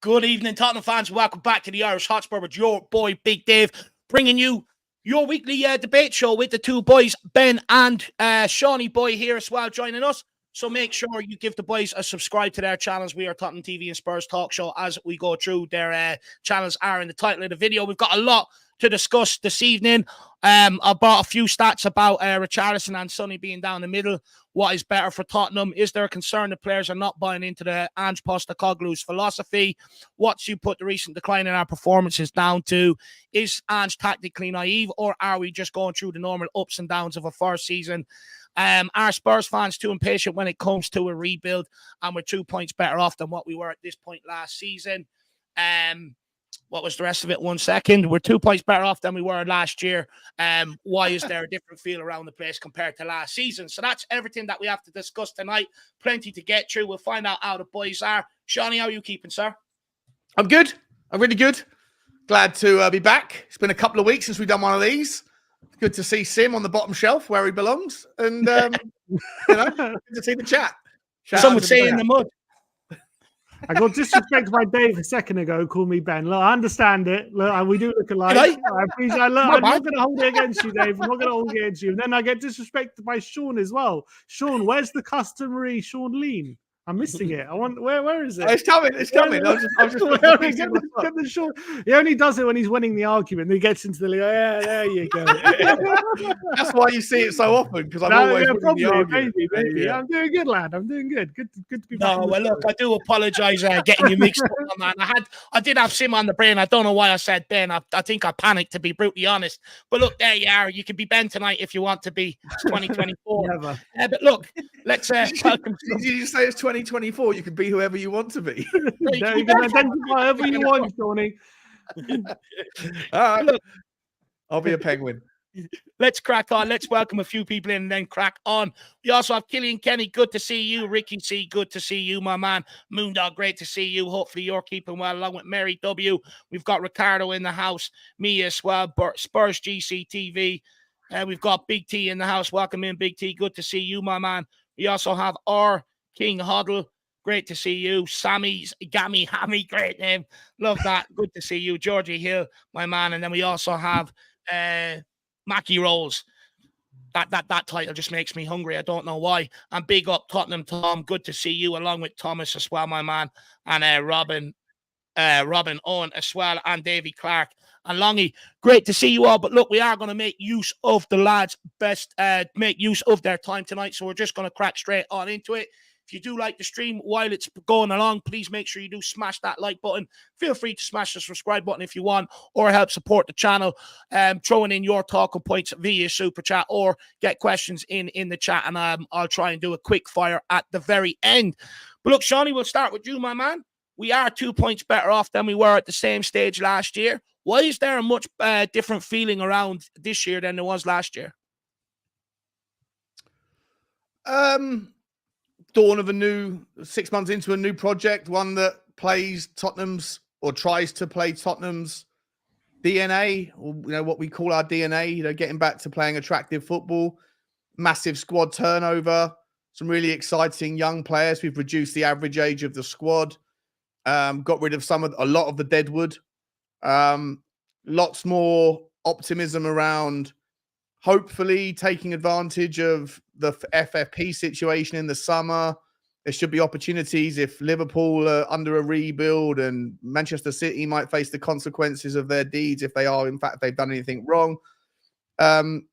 Good evening, Tottenham fans. Welcome back to the Irish Hotspur with your boy, Big Dave, bringing you your weekly debate show with the two boys, Ben and Shawnee Boy here as well, joining us. So make sure you give the boys a subscribe to their channels. We are Tottenham TV and Spurs Talk Show as we go through. Their channels are in the title of the video. We've got a lot to discuss this evening. I brought a few stats about Richarlison and Sonny being down the middle. What is better for Tottenham? Is there a concern that players are not buying into the Ange Postecoglou's philosophy? What you put the recent decline in our performances down to? Is Ange tactically naive, or are we just going through the normal ups and downs of a first season? Are Spurs fans too impatient when it comes to a rebuild, and we're 2 points better off than what we were at this point last season? What was the rest of it? 1 second. We're 2 points better off than we were last year. Why is there a different feel around the place compared to last season? So that's everything that we have to discuss tonight. Plenty to get through. We'll find out how the boys are. Shawnee, how are you keeping, sir? I'm good. I'm really good. Glad to be back. It's been a couple of weeks since we've done one of these. Good to see Sim on the bottom shelf where he belongs. And, good to see the chat. Some would say in the mud. I got disrespected by Dave a second ago, call me Ben. Look, I understand it. Look, we do look alike. I appreciate it. Look, I'm not going to hold it against you, Dave. I'm not going to hold it against you. And then I get disrespected by Sean as well. Sean, where's the customary Sean lean? I'm missing it. I want where is it? It's coming. It's coming. I was just get the Sean. He only does it when he's winning the argument. He gets into the there you go. That's why you see it so often, because I'm always winning the argument. Maybe. I'm doing good, lad. I'm doing good. Good to be back. No, well, look, I do apologise getting you mixed up on that. I did have Sim on the brain. I don't know why I said Ben. I think I panicked, to be brutally honest. But look, there you are. You can be Ben tonight if you want to be. It's 2024. But look, let's welcome. Did you say it's 2024? You can be whoever you want to be. You can identify whoever you want, Tony. All right, look, I'll be a penguin. Let's crack on. Let's welcome a few people in and then crack on. We also have Killian Kenny. Good to see you. Ricky C. Good to see you, my man. Moondog, great to see you. Hopefully you're keeping well, along with Mary W. We've got Ricardo in the house. Me as well. Spurs GCTV. We've got Big T in the house. Welcome in, Big T. Good to see you, my man. We also have our King Hoddle. Great to see you. Sammy's Gammy Hammy. Great name. Love that. Good to see you. Georgie Hill, my man. And then we also have Mackie Rolls. That title just makes me hungry. I don't know why. And big up Tottenham Tom. Good to see you, along with Thomas as well, my man. And Robin Owen as well, and Davy Clark and Longy. Great to see you all. But look, we are going to make use of the lads' make use of their time tonight. So we're just going to crack straight on into it. If you do like the stream while it's going along, please make sure you do smash that like button. Feel free to smash the subscribe button if you want, or help support the channel, throwing in your talking points via super chat, or get questions in the chat, and I'll try and do a quick fire at the very end. But look, Shawnee, we'll start with you, my man. We are 2 points better off than we were at the same stage last year. Why is there a much different feeling around this year than there was last year? Dawn of a new 6 months into a new project, one that plays Tottenham's, or tries to play Tottenham's DNA, or what we call our DNA, getting back to playing attractive football. Massive squad turnover, some really exciting young players. We've reduced the average age of the squad, got rid of a lot of the deadwood. Lots more optimism around hopefully taking advantage of the FFP situation in the summer. There should be opportunities if Liverpool are under a rebuild, and Manchester City might face the consequences of their deeds if they are, in fact, they've done anything wrong. And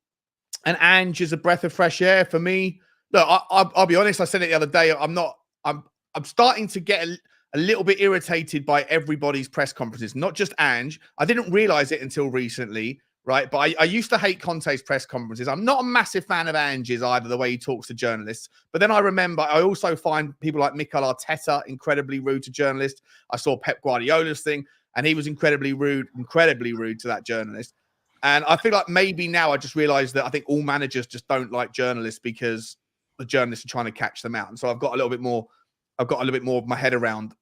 Ange is a breath of fresh air for me. Look, I'll be honest. I said it the other day. I'm starting to get a little bit irritated by everybody's press conferences, not just Ange. I didn't realize it until recently. Right. But I used to hate Conte's press conferences. I'm not a massive fan of Ange's either, the way he talks to journalists. But then I remember, I also find people like Mikel Arteta incredibly rude to journalists. I saw Pep Guardiola's thing, and he was incredibly rude to that journalist. And I feel like maybe now I just realized that I think all managers just don't like journalists because the journalists are trying to catch them out. And so I've got a little bit more of my head around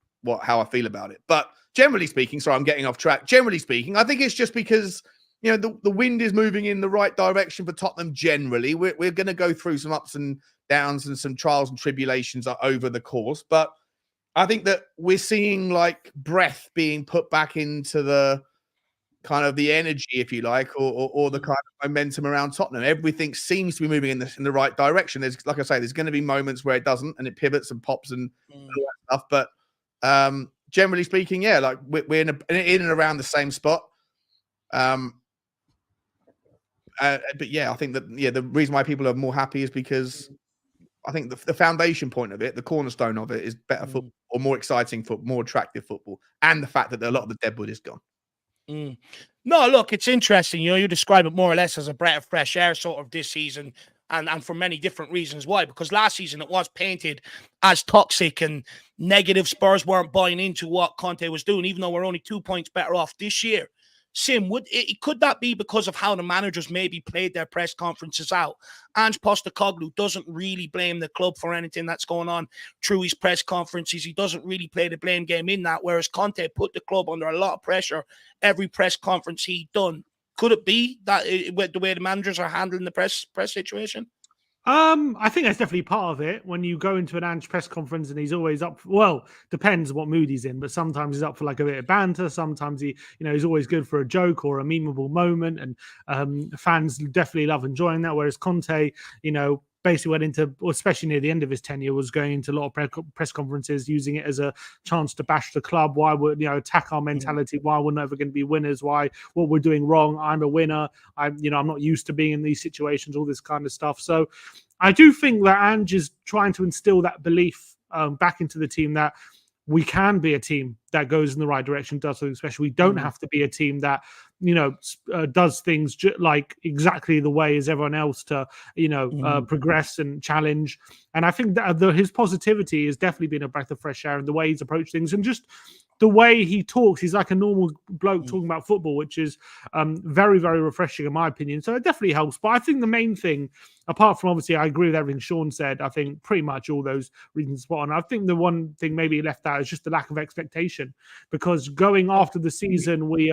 how I feel about it. But generally speaking, sorry, I'm getting off track. Generally speaking, I think it's just because the wind is moving in the right direction for Tottenham generally. We're going to go through some ups and downs and some trials and tribulations over the course. But I think that we're seeing like breath being put back into the kind of the energy, if you like, or the kind of momentum around Tottenham. Everything seems to be moving in the right direction. There's, like I say, there's going to be moments where it doesn't, and it pivots and pops and all that stuff. But generally speaking, yeah, like we're in and around the same spot. But yeah, I think that the reason why people are more happy is because I think the foundation point of it, the cornerstone of it, is better football, or more exciting football, more attractive football, and the fact that a lot of the deadwood is gone. No, look, it's interesting. You describe it more or less as a breath of fresh air sort of this season, and for many different reasons. Why? Because last season it was painted as toxic and negative. Spurs weren't buying into what Conte was doing, even though we're only 2 points better off this year. Sim, could that be because of how the managers maybe played their press conferences out? Ange Postecoglou doesn't really blame the club for anything that's going on through his press conferences. He doesn't really play the blame game in that, whereas Conte put the club under a lot of pressure every press conference he'd done. Could it be that the way the managers are handling the press situation? I think that's definitely part of it. When you go into an Ange press conference and he's always up, well, depends what mood he's in, but sometimes he's up for like a bit of banter. Sometimes he's always good for a joke or a memeable moment, and fans definitely love enjoying that. Whereas Conte, basically went into, especially near the end of his tenure, was going into a lot of press conferences, using it as a chance to bash the club. Why would attack our mentality? Why we're never going to be winners? Why what we're doing wrong? I'm a winner. I'm not used to being in these situations. All this kind of stuff. So I do think that Ange is trying to instill that belief back into the team that we can be a team that goes in the right direction, does something special. We don't have to be a team that does things like exactly the way as everyone else to progress and challenge. And I think that his positivity has definitely been a breath of fresh air, and the way he's approached things, and just the way he talks. He's like a normal bloke talking about football, which is very, very refreshing in my opinion. So it definitely helps. But I think the main thing, apart from obviously I agree with everything Sean said, I think pretty much all those reasons spot on. I think the one thing maybe left out is just the lack of expectation, because going after the season we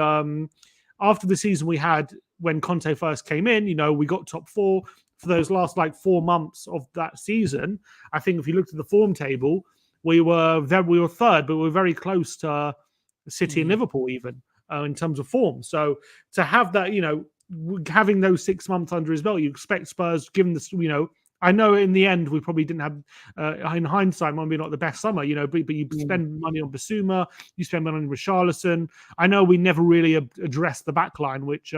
had when Conte first came in, we got top four for those last 4 months of that season. I think if you looked at the form table, we were third, but we were very close to City and Liverpool even in terms of form. So to have that, having those 6 months under his belt, you expect Spurs, given this, I know in the end we probably didn't have, in hindsight, maybe not the best summer, but you spend money on Basuma, you spend money on Richarlison. I know we never really addressed the back line, which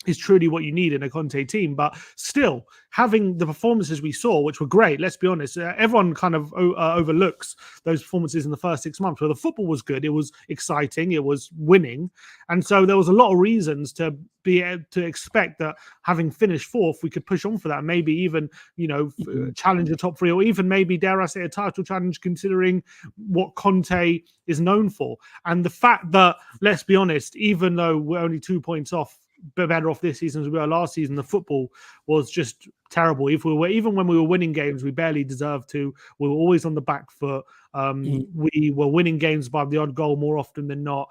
is truly what you need in a Conte team. But still, having the performances we saw, which were great, let's be honest, everyone kind of overlooks those performances in the first 6 months where the football was good, it was exciting, it was winning. And so there was a lot of reasons to be able to expect that having finished fourth, we could push on for that, maybe even, challenge the top three, or even maybe, dare I say, a title challenge, considering what Conte is known for. And the fact that, let's be honest, even though we're only 2 points off, better off this season as we were last season, the football was just terrible. Even when we were winning games, we barely deserved to. We were always on the back foot. We were winning games by the odd goal more often than not.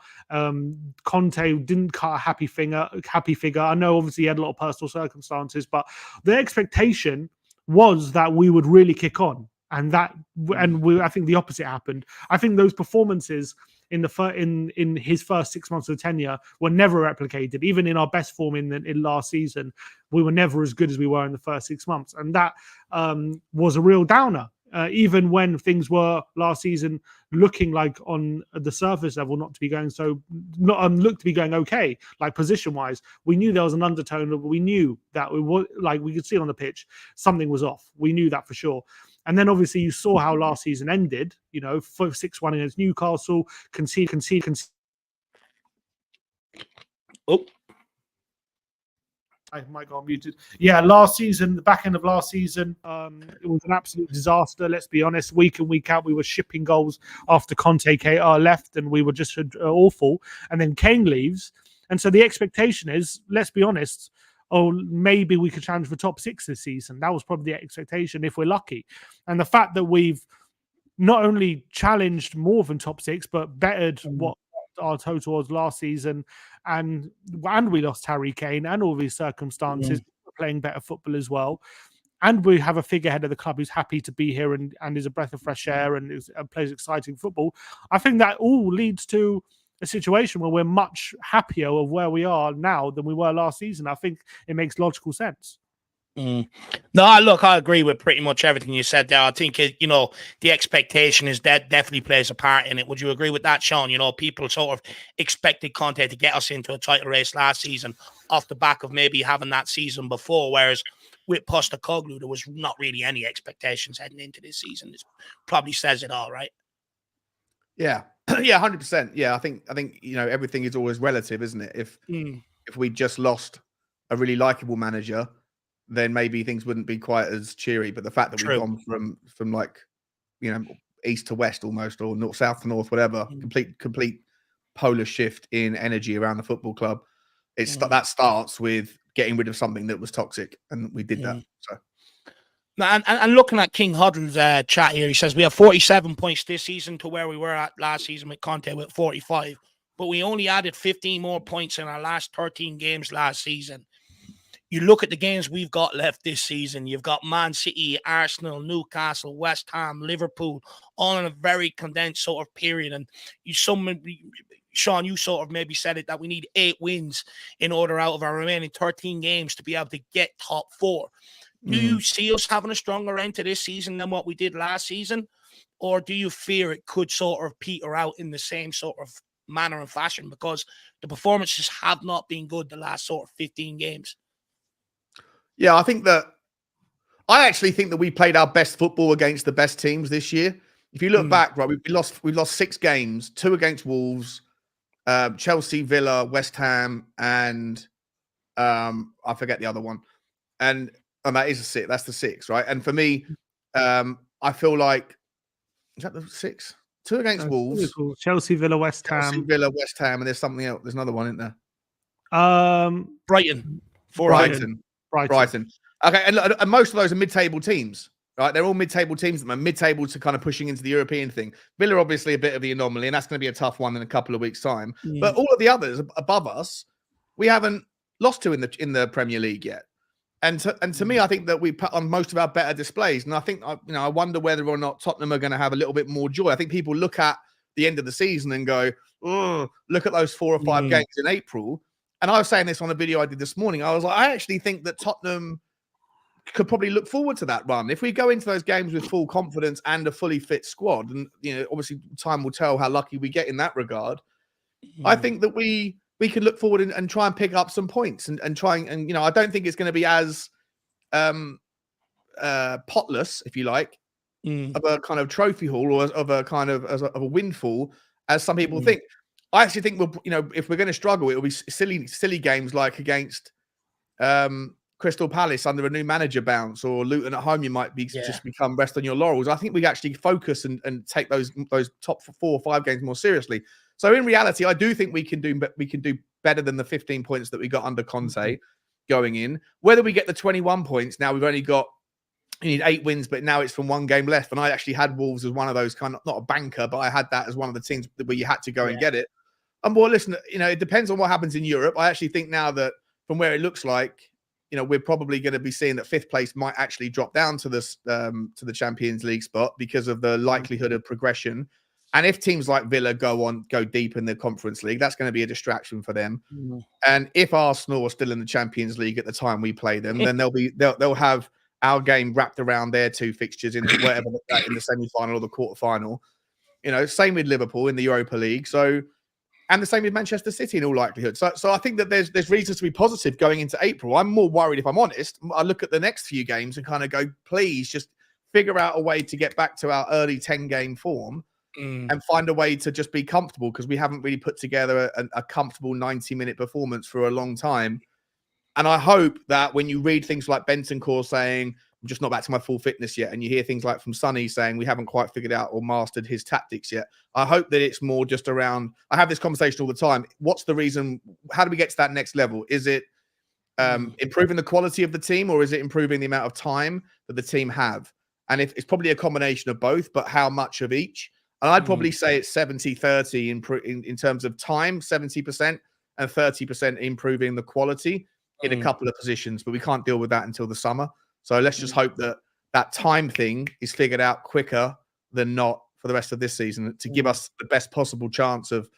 Conte didn't cut a happy figure. I know obviously he had a lot of personal circumstances, but the expectation was that we would really kick on, I think the opposite happened. I think those performances in his first 6 months of tenure were never replicated. Even in our best form in last season, we were never as good as we were in the first 6 months, and that was a real downer. Even when things were last season looking like on the surface level looked to be going okay, like position wise, we knew there was an undertone. We knew that we could see it on the pitch, something was off. We knew that for sure. And then obviously you saw how last season ended, 6-1 against Newcastle, concede. Oh, I might go on muted. Yeah, last season, the back end of last season, it was an absolute disaster. Let's be honest. Week in, week out, we were shipping goals after Conte left, and we were just awful. And then Kane leaves. And so the expectation is, let's be honest, maybe we could challenge for top 6 this season. That was probably the expectation if we're lucky. And the fact that we've not only challenged more than top 6, but bettered what our total was last season, and we lost Harry Kane and all these circumstances, playing better football as well. and we have a figurehead of the club who's happy to be here and is a breath of fresh air and plays exciting football. I think that all leads to a situation where we're much happier of where we are now than we were last season. I think it makes logical sense. No, look, I agree with pretty much everything you said there. I think, the expectation is that definitely plays a part in it. Would you agree with that, Sean? People sort of expected Conte to get us into a title race last season off the back of maybe having that season before, whereas with Postecoglou, there was not really any expectations heading into this season. This probably says it all, right? Yeah. Yeah, 100%. Yeah, I think everything is always relative, isn't it? If we just lost a really likable manager, then maybe things wouldn't be quite as cheery. But the fact that we've gone from like, east to west almost, or north, south to north, whatever, complete polar shift in energy around the football club. That starts with getting rid of something that was toxic, and we did that. So. And looking at King Huddle's chat here, he says we have 47 points this season to where we were at last season with Conte with 45, but we only added 15 more points in our last 13 games last season. You look at the games we've got left this season, you've got Man City, Arsenal, Newcastle, West Ham, Liverpool, all in a very condensed sort of period. And Sean, you sort of maybe said it, that we need 8 wins in order out of our remaining 13 games to be able to get top 4. Do you see us having a stronger end to this season than what we did last season? Or do you fear it could sort of peter out in the same sort of manner and fashion, because the performances have not been good the last sort of 15 games? Yeah, I actually think that we played our best football against the best teams this year. If you look back, right, we've lost 6 games, 2 against Wolves, Chelsea, Villa, West Ham, and I forget the other one. And that is a 6. That's the 6, right? And for me, I feel like, is that the 6? 2 against Wolves, Chelsea, Villa, West Ham, and there's something else. There's another one, isn't there? Brighton. Brighton. Okay, and most of those are mid-table teams, right? They're all mid-table teams, mid-table to kind of pushing into the European thing. Villa obviously a bit of the anomaly, and that's going to be a tough one in a couple of weeks' time. But all of the others above us, we haven't lost to in the Premier League yet. And to me, I think that we put on most of our better displays. And I think, I wonder whether or not Tottenham are going to have a little bit more joy. I think people look at the end of the season and go, oh, look at those 4 or 5 games in April. And I was saying this on a video I did this morning. I was like, I actually think that Tottenham could probably look forward to that run. If we go into those games with full confidence and a fully fit squad, and, obviously time will tell how lucky we get in that regard. I think that we could look forward and try and pick up some points and try and I don't think it's going to be as potless, if you like, of a kind of trophy haul or of a kind of of a windfall as some people think. I actually think if we're going to struggle, it will be silly games like against Crystal Palace under a new manager bounce, or Luton at home. You might just become rest on your laurels. I think we actually focus and take those top 4 or 5 games more seriously. So in reality, I do think we can do better than the 15 points that we got under Conte going in. Whether we get the 21 points, now we've only got, you need 8 wins, but now it's from 1 game left. And I actually had Wolves as one of those kind of, not a banker, but I had that as one of the teams where you had to go and get it. And well, listen, it depends on what happens in Europe. I actually think now that from where it looks like, we're probably going to be seeing that 5th place might actually drop down to this to the Champions League spot because of the likelihood of progression. And if teams like Villa go deep in the Conference League, that's going to be a distraction for them. And if Arsenal are still in the Champions League at the time we play them, then they'll have our game wrapped around their 2 fixtures in whatever in the semi-final or the quarter-final. Same with Liverpool in the Europa League. And the same with Manchester City in all likelihood. So I think that there's reasons to be positive going into April. I'm more worried, if I'm honest. I look at the next few games and kind of go, please just figure out a way to get back to our early 10-game form and find a way to just be comfortable, because we haven't really put together a comfortable 90-minute performance for a long time. And I hope that when you read things like Bentancur saying, I'm just not back to my full fitness yet, and you hear things like from Sonny saying we haven't quite figured out or mastered his tactics yet, I hope that it's more just around, I have this conversation all the time, what's the reason, how do we get to that next level? Is it improving the quality of the team, or is it improving the amount of time that the team have? And if it's probably a combination of both, but how much of each? And I'd probably say it's 70-30 in terms of time, 70%, and 30% improving the quality in a couple of positions, but we can't deal with that until the summer. So let's just hope that that time thing is figured out quicker than not for the rest of this season to give us the best possible chance of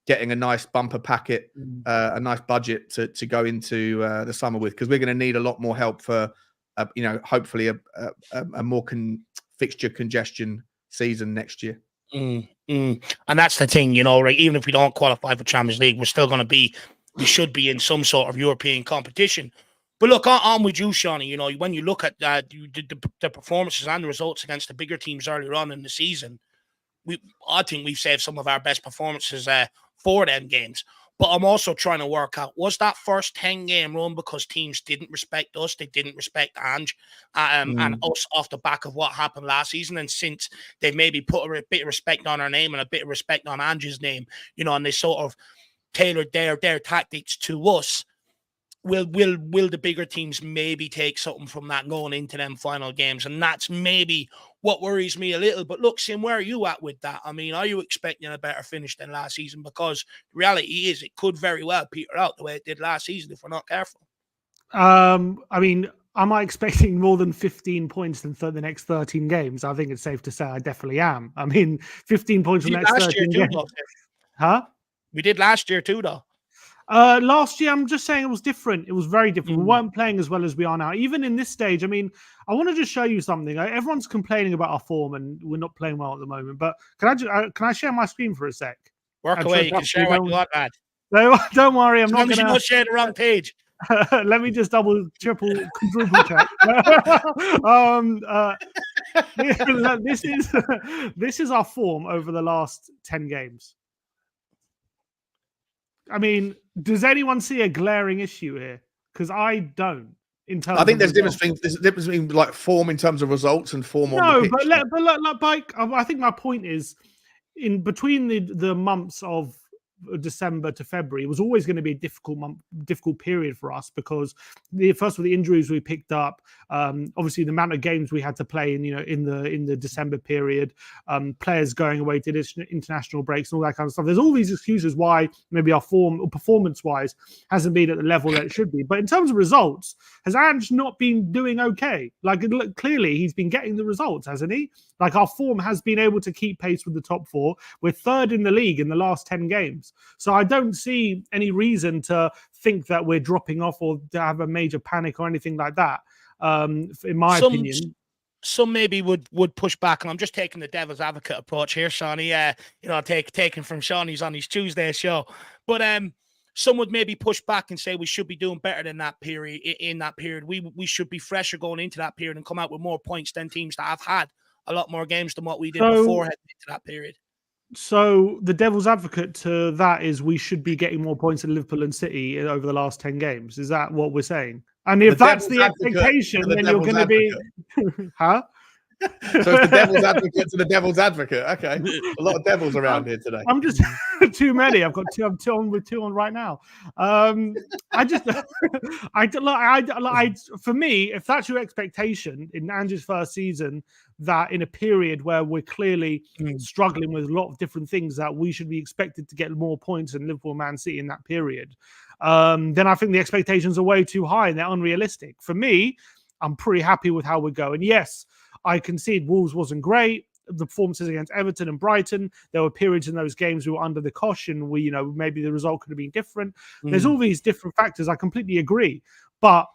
getting a nice bumper packet, a nice budget to go into the summer with, because we're going to need a lot more help for, hopefully a more fixture congestion season next year. And that's the thing, right? Even if we don't qualify for Champions League, we should be in some sort of European competition. But look, on with you, Shawnee. When you look at the performances and the results against the bigger teams earlier on in the season, I think we've saved some of our best performances for them games. But I'm also trying to work out, was that first 10-game run because teams didn't respect us? They didn't respect Ange and us off the back of what happened last season. And since they've maybe put a bit of respect on our name and a bit of respect on Ange's name, and they sort of tailored their tactics to us, will the bigger teams maybe take something from that going into them final games? And that's maybe what worries me a little. But look, Sim, where are you at with that? I mean, are you expecting a better finish than last season? Because the reality is it could very well peter out the way it did last season if we're not careful. I mean, am I expecting more than 15 points in the next 13 games? I think it's safe to say I definitely am. I mean, 15 points in the next 13 games. Huh? We did last year too, though. Last year, I'm just saying it was different. It was very different. We weren't playing as well as we are now. Even in this stage, I mean, I want to just show you something. Everyone's complaining about our form and we're not playing well at the moment. But can I share my screen for a sec? Work away. You can share what you want, lad. No, don't worry. I'm not going to. You not share the wrong page. Let me just double, triple, quadruple check. This is our form over the last 10 games. I mean, does anyone see a glaring issue here? Because I don't. I think there's difference between like form in terms of results and form on the pitch. But I think my point is, in between the months of December to February, it was always going to be a difficult period for us because first of all, the injuries we picked up, obviously the amount of games we had to play in the December period, players going away to international breaks and all that kind of stuff. There's all these excuses why maybe our form or performance wise hasn't been at the level that it should be. But in terms of results, has Ange not been doing okay? Like, clearly he's been getting the results, hasn't he? Like, our form has been able to keep pace with the top four. We're third in the league in the last 10 games. So I don't see any reason to think that we're dropping off or to have a major panic or anything like that, in my opinion. Some maybe would push back, and I'm just taking the devil's advocate approach here, Shawnee. Taken from Shawnee's on his Tuesday show. But some would maybe push back and say we should be doing better than that period. In that period, we should be fresher going into that period and come out with more points than teams that have had a lot more games than what we did before heading into that period. So the devil's advocate to that is we should be getting more points than Liverpool and City over the last 10 games. Is that what we're saying? And if that's the expectation, then you're going to be... Huh? So it's the devil's advocate to the devil's advocate. Okay. A lot of devils around here today. I'm just too many. I've got two. I'm two on right now. For me, if that's your expectation in Ange's first season, that in a period where we're clearly struggling with a lot of different things, that we should be expected to get more points than Liverpool, Man City in that period, then I think the expectations are way too high and they're unrealistic. For me, I'm pretty happy with how we're going. Yes, I concede Wolves wasn't great. The performances against Everton and Brighton, there were periods in those games we were under the cosh and maybe the result could have been different. There's all these different factors. I completely agree. But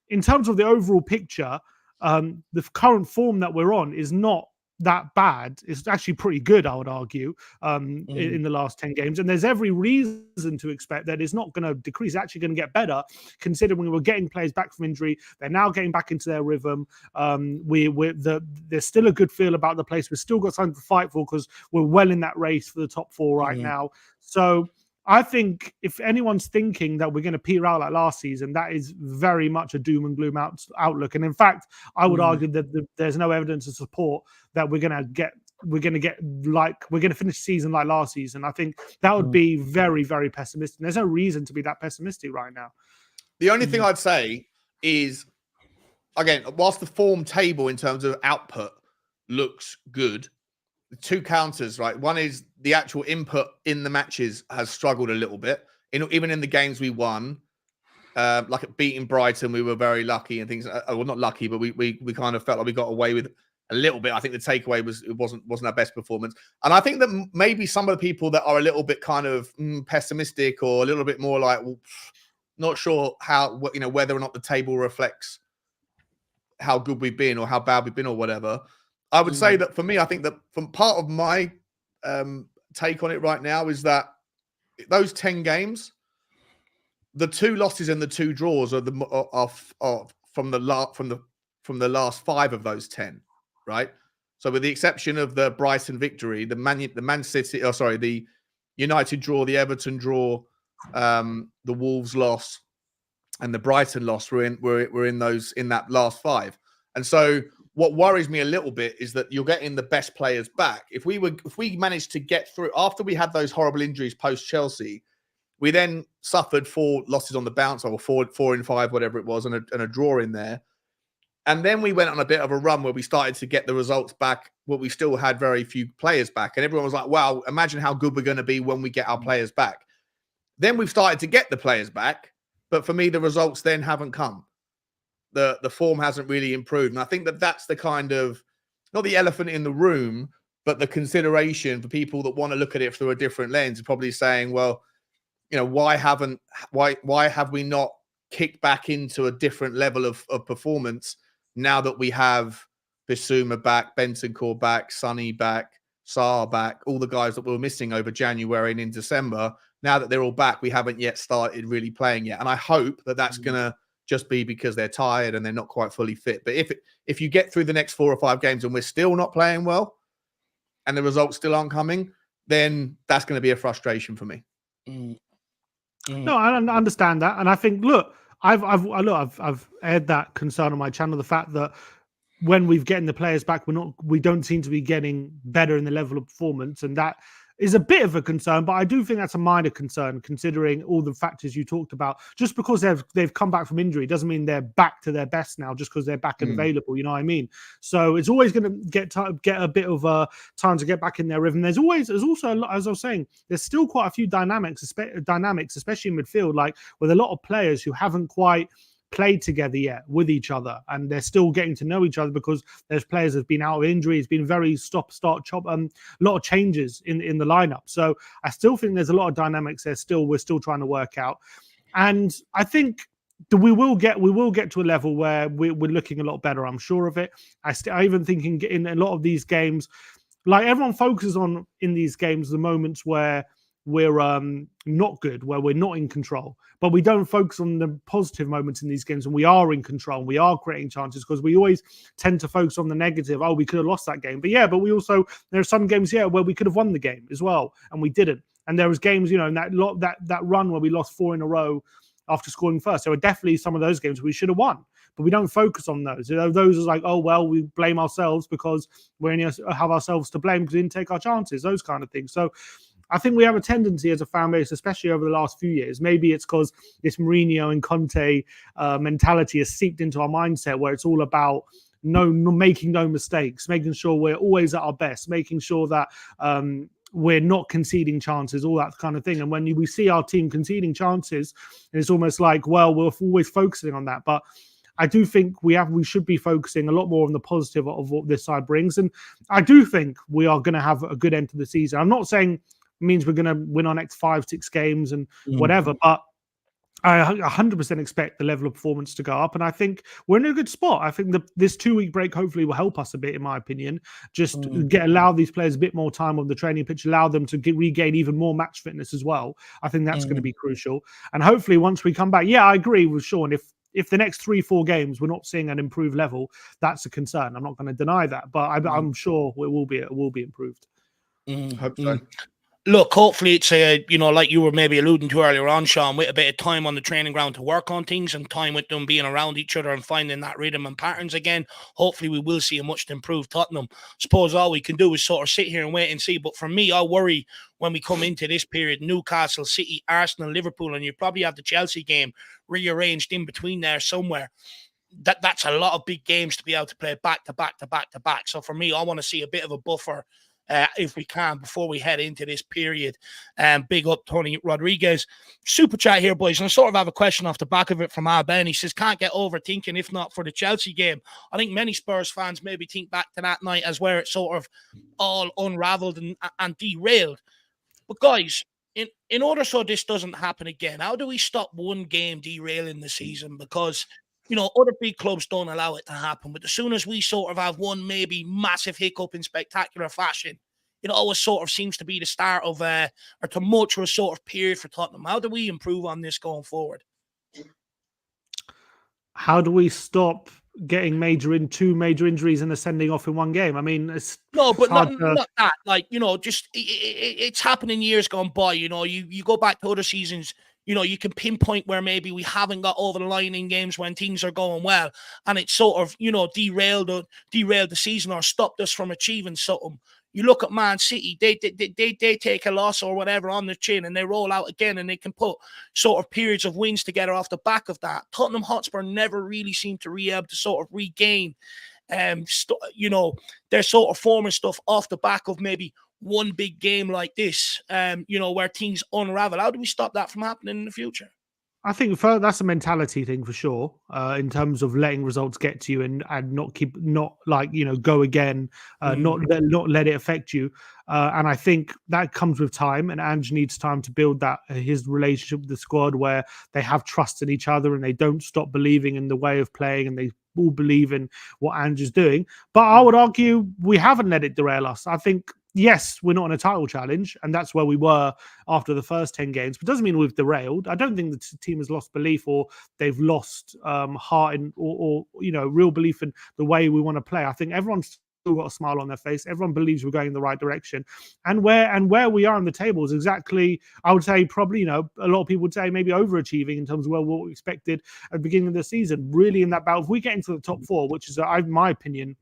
in terms of the overall picture, the current form that we're on is not that bad. It's actually pretty good, I would argue, in the last 10 games. And there's every reason to expect that it's not going to decrease. It's actually going to get better, considering we were getting players back from injury. They're now getting back into their rhythm. There's still a good feel about the place. We've still got something to fight for because we're well in that race for the top four right now. So I think if anyone's thinking that we're going to peter out like last season, that is very much a doom and gloom outlook. And in fact, I would argue that there's no evidence to support that we're going to finish the season like last season. I think that would be very, very pessimistic. There's no reason to be that pessimistic right now. The only thing I'd say is, again, whilst the form table in terms of output looks good, the two counters, right? One is the actual input in the matches has struggled a little bit. Even in the games we won, like at beating Brighton, we were very lucky and things. Well, not lucky, but we kind of felt like we got away with a little bit. I think the takeaway was it wasn't our best performance, and I think that maybe some of the people that are a little bit kind of pessimistic or a little bit more like, well, not sure how whether or not the table reflects how good we've been or how bad we've been or whatever. I would say that for me, I think that from part of my take on it right now is that those 10 games, the 2 losses and the 2 draws are from the last 5 of those 10, right? So with the exception of the Brighton victory, the United draw, the Everton draw, the Wolves loss, and the Brighton loss were in that last 5. And so what worries me a little bit is that you're getting the best players back. If we managed to get through after we had those horrible injuries post Chelsea, we then suffered 4 losses on the bounce, or 4 in 5, whatever it was, and a draw in there. And then we went on a bit of a run where we started to get the results back, but we still had very few players back. And everyone was like, wow, imagine how good we're going to be when we get our players back. Then we've started to get the players back. But for me, the results then haven't come. The form hasn't really improved. And I think that that's the kind of, not the elephant in the room, but the consideration for people that want to look at it through a different lens, probably saying, well, why have we not kicked back into a different level of performance now that we have Bissouma back, Bentancur back, Sonny back, Sarr back, all the guys that we were missing over January and in December. Now that they're all back, we haven't yet started really playing yet. And I hope that that's going to just be because they're tired and they're not quite fully fit. But if you get through the next 4 or 5 games and we're still not playing well and the results still aren't coming, then that's going to be a frustration for me. No, I understand that. And I think, look, I've aired that concern on my channel, the fact that when we've getting the players back, we don't seem to be getting better in the level of performance. And that is a bit of a concern, but I do think that's a minor concern considering all the factors you talked about. Just because they've come back from injury doesn't mean they're back to their best now just because they're back and available, you know what I mean? So it's always going to get a bit of time to get back in their rhythm. There's also a lot, as I was saying, there's still quite a few dynamics, especially in midfield, like with a lot of players who haven't quite played together yet with each other, and they're still getting to know each other because there's players that have been out of injury. It's been very stop-start chop, a lot of changes in the lineup. So I still think there's a lot of dynamics there. We're still trying to work out, and I think that we will get to a level where we're looking a lot better. I'm sure of it. I even think in a lot of these games, like everyone focuses on in these games, the moments where we're not good, where we're not in control, but we don't focus on the positive moments in these games, and we are in control, and we are creating chances, because we always tend to focus on the negative. Oh, we could have lost that game, but we also, there are some games where we could have won the game as well, and we didn't. And there was games, in that run where we lost 4 in a row after scoring first. There were definitely some of those games we should have won, but we don't focus on those. Those are like, oh well, we blame ourselves because we only have ourselves to blame because we didn't take our chances, those kind of things. So I think we have a tendency as a fan base, especially over the last few years, maybe it's because this Mourinho and Conte mentality has seeped into our mindset, where it's all about making no mistakes, making sure we're always at our best, making sure that we're not conceding chances, all that kind of thing. And when we see our team conceding chances, it's almost like, well, we're always focusing on that. But I do think we should be focusing a lot more on the positive of what this side brings. And I do think we are going to have a good end to the season. I'm not saying means we're going to win our next 5-6 games and whatever, but I 100% expect the level of performance to go up, and I think we're in a good spot. I think this 2-week break hopefully will help us a bit, in my opinion. Just allow these players a bit more time on the training pitch, allow them to regain even more match fitness as well. I think that's going to be crucial, and hopefully once we come back, I agree with Sean. If the next 3-4 games we're not seeing an improved level, that's a concern. I'm not going to deny that, but I'm sure it will be improved. Hope so. Look, hopefully it's like you were maybe alluding to earlier on, Sean, with a bit of time on the training ground to work on things and time with them being around each other and finding that rhythm and patterns again. Hopefully we will see a much improved Tottenham. Suppose all we can do is sort of sit here and wait and see. But for me, I worry when we come into this period, Newcastle, City, Arsenal, Liverpool, and you probably have the Chelsea game rearranged in between there somewhere. That's a lot of big games to be able to play back to back to back to back. So for me, I want to see a bit of a buffer if we can, before we head into this period. Big up Tony Rodriguez. Super chat here, boys. And I sort of have a question off the back of it from Al Ben. He says, can't get overthinking if not for the Chelsea game. I think many Spurs fans maybe think back to that night as where it sort of all unraveled and derailed. But guys, in order so this doesn't happen again, how do we stop one game derailing the season? Because, you know, other big clubs don't allow it to happen. But as soon as we sort of have one maybe massive hiccup in spectacular fashion, it always sort of seems to be the start of a tumultuous sort of period for Tottenham. How do we improve on this going forward? How do we stop getting two major injuries and a sending off in one game? I mean, it's not that. Like, you know, just it's happened in years gone by. You know, you go back to other seasons. You know, you can pinpoint where maybe we haven't got over the line in games when things are going well, and it's sort of, you know, derailed the season or stopped us from achieving something. You look at Man City, they take a loss or whatever on the chin and they roll out again, and they can put sort of periods of wins together off the back of that. Tottenham Hotspur never really seemed to be able to sort of regain, you know, their sort of form and stuff off the back of maybe one big game like this, you know, where things unravel. How do we stop that from happening in the future? I think that's a mentality thing for sure, in terms of letting results get to you and not like, you know, go again, not let it affect you. And I think that comes with time, and Ange needs time to build that his relationship with the squad where they have trust in each other and they don't stop believing in the way of playing and they all believe in what Ange is doing. But I would argue we haven't let it derail us. I think, yes, we're not in a title challenge, and that's where we were after the first 10 games, but doesn't mean we've derailed. I don't think the team has lost belief or they've lost heart or you know, real belief in the way we want to play. I think everyone's still got a smile on their face. Everyone believes we're going in the right direction. And where we are on the table is exactly, I would say, probably, you know, a lot of people would say maybe overachieving in terms of what we expected at the beginning of the season. Really in that battle, if we get into the top four, which is, in my opinion,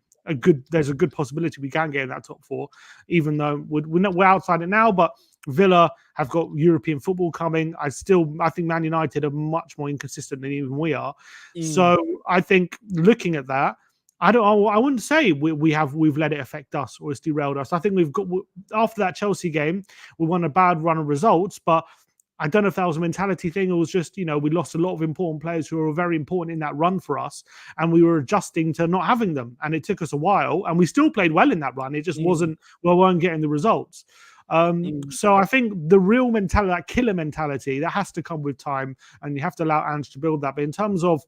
there's a good possibility we can get in that top four, even though we're outside it now. But Villa have got European football coming. I think Man United are much more inconsistent than even we are. So I think looking at that, I wouldn't say we've let it affect us or it's derailed us. I think we've got, after that Chelsea game, we won a bad run of results, but I don't know if that was a mentality thing or it was just, you know, we lost a lot of important players who were very important in that run for us, and we were adjusting to not having them. And it took us a while, and we still played well in that run. It just we weren't getting the results. So I think the real mentality, that killer mentality, that has to come with time, and you have to allow Ange to build that. But in terms of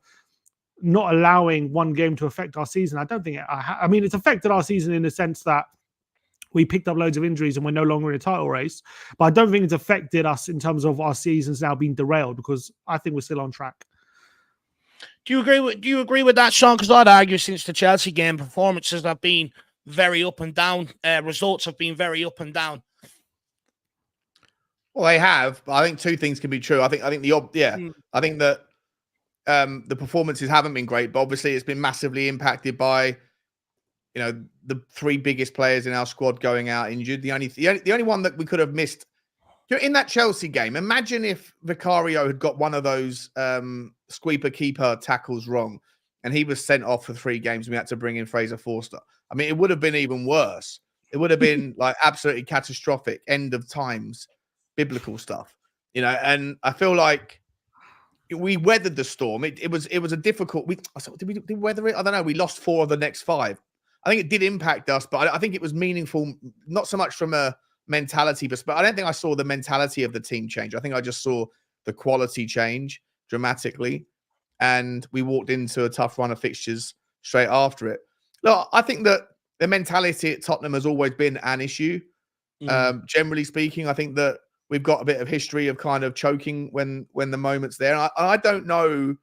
not allowing one game to affect our season, I don't think I mean, it's affected our season in the sense that we picked up loads of injuries and we're no longer in a title race. But I don't think it's affected us in terms of our seasons now being derailed, because I think we're still on track. Do you agree with that, Sean? Because I'd argue since the Chelsea game, performances have been very up and down. Results have been very up and down. Well, they have, but I think two things can be true. I think I think that the performances haven't been great, but obviously it's been massively impacted by, you know, the three biggest players in our squad going out injured. The only one that we could have missed in that Chelsea game. Imagine if Vicario had got one of those sweeper keeper tackles wrong, and he was sent off for 3 games. And we had to bring in Fraser Forster. I mean, it would have been even worse. It would have been like absolutely catastrophic. End of times, biblical stuff, you know. And I feel like we weathered the storm. It was a difficult. Did we weather it? I don't know. We lost 4 of the next 5. I think it did impact us, but I think it was meaningful, not so much from a mentality perspective. I don't think I saw the mentality of the team change. I think I just saw the quality change dramatically, and we walked into a tough run of fixtures straight after it. Look, I think that the mentality at Tottenham has always been an issue. Generally speaking, I think that we've got a bit of history of kind of choking when the moment's there. And I don't know.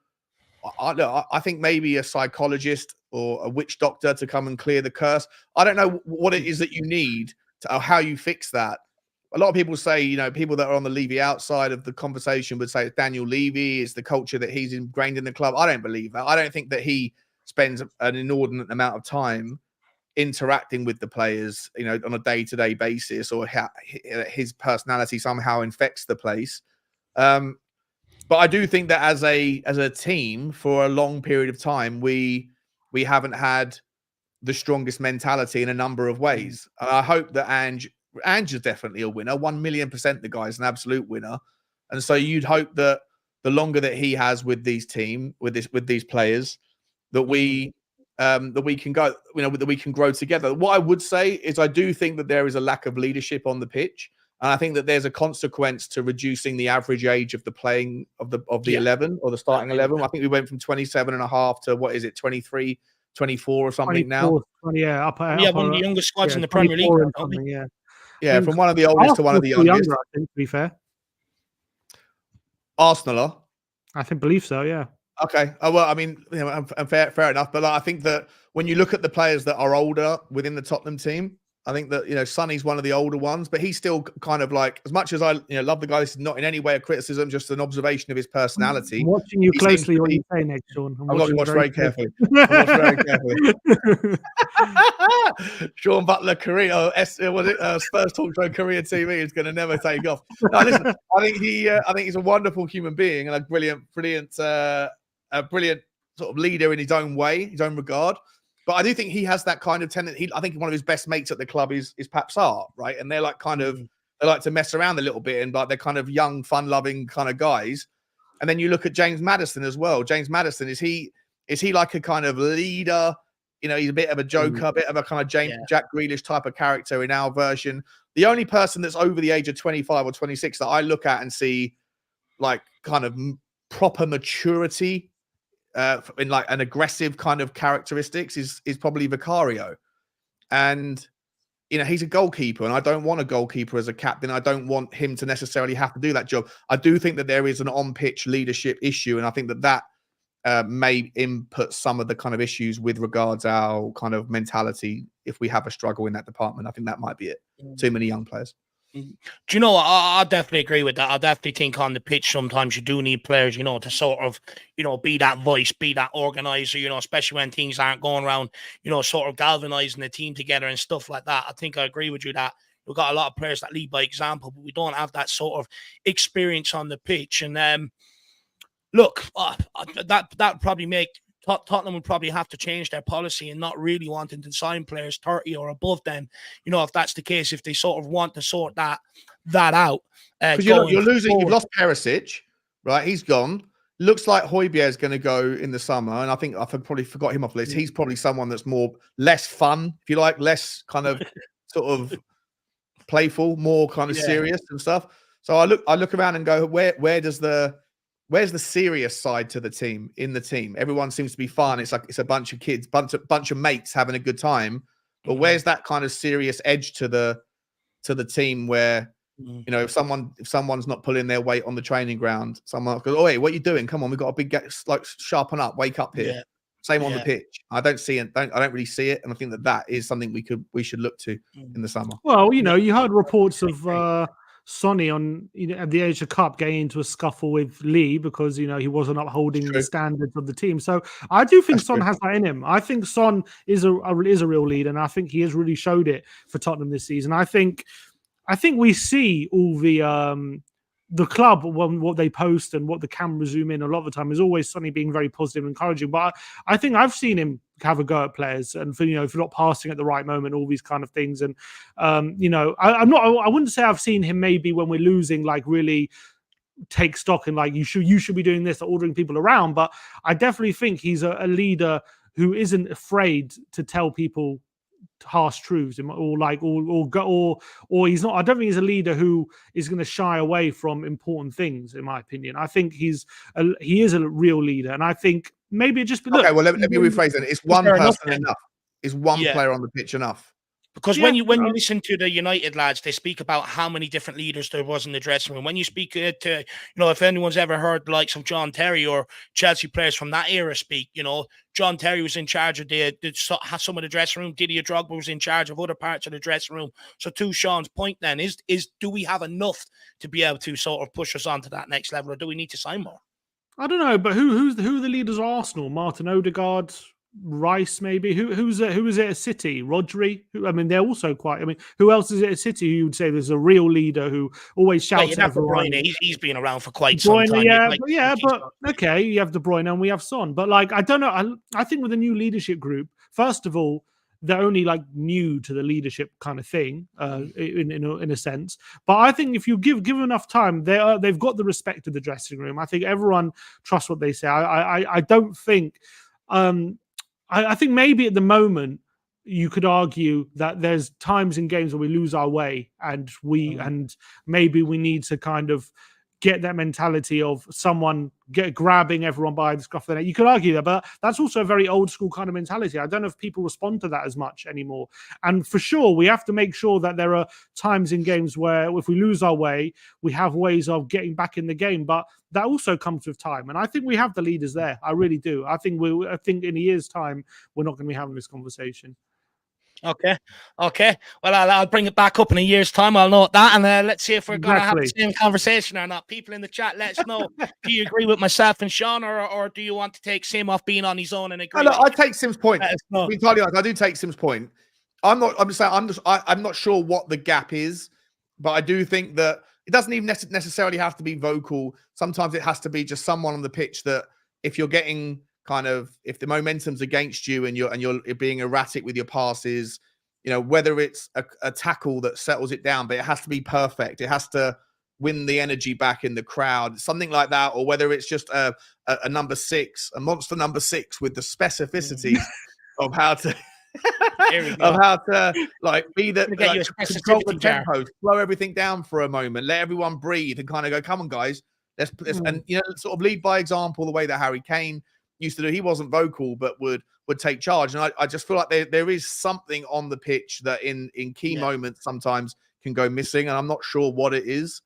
I think maybe a psychologist or a witch doctor to come and clear the curse. I don't know what it is that you need to, or how you fix that. A lot of people say, you know, people that are on the Levy outside of the conversation would say it's Daniel Levy, it's the culture that he's ingrained in the club. I don't believe that. I don't think that he spends an inordinate amount of time interacting with the players, you know, on a day-to-day basis, or his personality somehow infects the place. But I do think that as a team, for a long period of time, we haven't had the strongest mentality in a number of ways. And I hope that Ange is definitely a winner. 1,000,000% the guy's an absolute winner. And so you'd hope that the longer that he has with these these players, that we can go, that we can grow together. What I would say is I do think that there is a lack of leadership on the pitch. And I think that there's a consequence to reducing the average age of the playing of the 11 or the starting 11. I think we went from 27.5 to what is it, 23, 24 or something now. 20, yeah, we have one of the youngest squads in the Premier League. Yeah, from one of the oldest to one of the youngest. Younger, I think, to be fair. Arsenal are? I believe so, yeah. Okay. Oh, well, I mean, fair enough. But I think that when you look at the players that are older within the Tottenham team, I think that, Sonny's one of the older ones, but he's still kind of like, as much as I love the guy, this is not in any way a criticism, just an obvison of his personality. I'm watching you closely what you say next, Sean. I'm watching very carefully. Sean Butler, Korea, Spurs Talk Show Korea TV is going to never take off. No, listen, I think he's a wonderful human being and a brilliant sort of leader in his own way, his own regard. But I do think he has that kind of tendency. I think one of his best mates at the club is Pap Sarr, right? And they're like they like to mess around a little bit, and like they're kind of young, fun-loving kind of guys. And then you look at James Maddison as well. James Maddison, is he like a kind of leader? He's a bit of a joker, a bit of a kind of Jack Grealish type of character in our version. The only person that's over the age of 25 or 26 that I look at and see like kind of proper maturity in like an aggressive kind of characteristics is probably Vicario. And he's a goalkeeper, and I don't want a goalkeeper as a captain. I don't want him to necessarily have to do that job. I do think that there is an on-pitch leadership issue, and I think that may input some of the kind of issues with regards our kind of mentality if we have a struggle in that department. I think that might be it. Too many young players. Do you know what? I definitely agree with that. I definitely think on the pitch sometimes you do need players, to sort of, be that voice, be that organizer, especially when things aren't going around, sort of galvanizing the team together and stuff like that. I think I agree with you that we've got a lot of players that lead by example, but we don't have that sort of experience on the pitch. And look, that probably make Tottenham would probably have to change their policy and not really wanting to sign players 30 or above then, if that's the case, if they sort of want to sort that out. Because you're losing, you've lost Perisic, right? He's gone. Looks like Højbjerg is going to go in the summer, and I think I've probably forgot him off the list. He's probably someone that's less fun, if you like, less kind of sort of playful, more kind of serious and stuff. So I look around and go, where's the serious side to the team in the team? Everyone seems to be fun. It's like it's a bunch of kids, bunch of mates having a good time. But where's that kind of serious edge to the team where if someone's not pulling their weight on the training ground, someone goes, "Oh, hey, what are you doing? Come on, we've got a big sharpen up, wake up here." Yeah. Same on the pitch. I don't see it. I don't really see it, and I think that is something we should look to in the summer. Well, you heard reports of Sonny on at the Asia Cup getting into a scuffle with Lee because he wasn't upholding the standards of the team. So I do think Son has that in him. I think Son is a real leader, and I think he has really showed it for Tottenham this season. I think we see all the club, what they post and what the cameras zoom in a lot of the time is always Sonny being very positive and encouraging. But I think I've seen him have a go at players and for if you're not passing at the right moment, all these kind of things. And I wouldn't say I've seen him maybe when we're losing like really take stock and like you should be doing this or ordering people around. But I definitely think he's a leader who isn't afraid to tell people harsh truths or he's not. I don't think he's a leader who is going to shy away from important things. In my opinion, I think he is a real leader, and I think maybe it just okay. Well, let me rephrase that. Is one person enough? Is one player on the pitch enough? Because when you listen to the United lads, they speak about how many different leaders there was in the dressing room. When you speak to, if anyone's ever heard the likes of John Terry or Chelsea players from that era speak, John Terry was in charge of some of the dressing room. Didier Drogba was in charge of other parts of the dressing room. So to Sean's point then, is do we have enough to be able to sort of push us on to that next level, or do we need to sign more? I don't know, but who are the leaders of Arsenal? Martin Odegaard, Rice, maybe. Who is it at City? Rodri. They're also quite. Who else is it at City? Who you would say there's a real leader who always shouts at everyone? He's been around for quite some time. But okay, you have De Bruyne and we have Son. But I don't know. I think with the new leadership group, first of all, they're only like new to the leadership kind of thing, in a sense. But I think if you give enough time, they've got the respect of the dressing room. I think everyone trusts what they say. I don't think. I think maybe at the moment you could argue that there's times in games where we lose our way, and maybe we need to kind of get that mentality of someone grabbing everyone by the scruff of the neck. You could argue that, but that's also a very old school kind of mentality. I don't know if people respond to that as much anymore. And for sure, we have to make sure that there are times in games where if we lose our way, we have ways of getting back in the game. But that also comes with time. And I think we have the leaders there. I really do. I think in a year's time, we're not going to be having this conversation. Okay. Well, I'll bring it back up in a year's time. I'll note that, and let's see if we're going to have the same conversation or not. People in the chat, let us know. Do you agree with myself and Sean, or do you want to take Sim off being on his own and agree? I take Sim's point. To be entirely honest, I do take Sim's point. I'm not sure what the gap is, but I do think that it doesn't even necessarily have to be vocal. Sometimes it has to be just someone on the pitch that if you're getting if the momentum's against you and you're being erratic with your passes, whether it's a tackle that settles it down, but it has to be perfect. It has to win the energy back in the crowd, something like that, or whether it's just a number 6, a monster number 6 with the specificity of how to be control the tempo, slow everything down for a moment, let everyone breathe, and kind of go, come on, guys, let's and sort of lead by example, the way that Harry Kane used to do. He wasn't vocal, but would take charge. And I just feel like there is something on the pitch that in key moments sometimes can go missing, and I'm not sure what it is.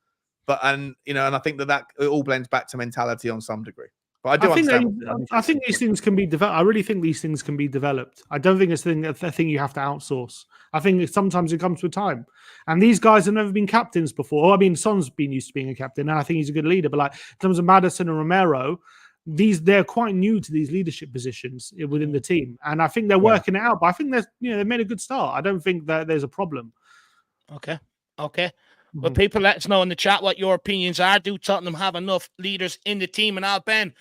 But and I think that it all blends back to mentality on some degree. But I think these things can be developed. I really think these things can be developed. I don't think it's a thing you have to outsource. I think sometimes it comes with time. And these guys have never been captains before. I mean, Son's been used to being a captain, and I think he's a good leader. But like in terms of Maddison and Romero, they're quite new to these leadership positions within the team, and I think they're working it out. But I think they made a good start. I don't think that there's a problem. Okay. Well, people, let us know in the chat what your opinions are. Do Tottenham have enough leaders in the team? And Ben,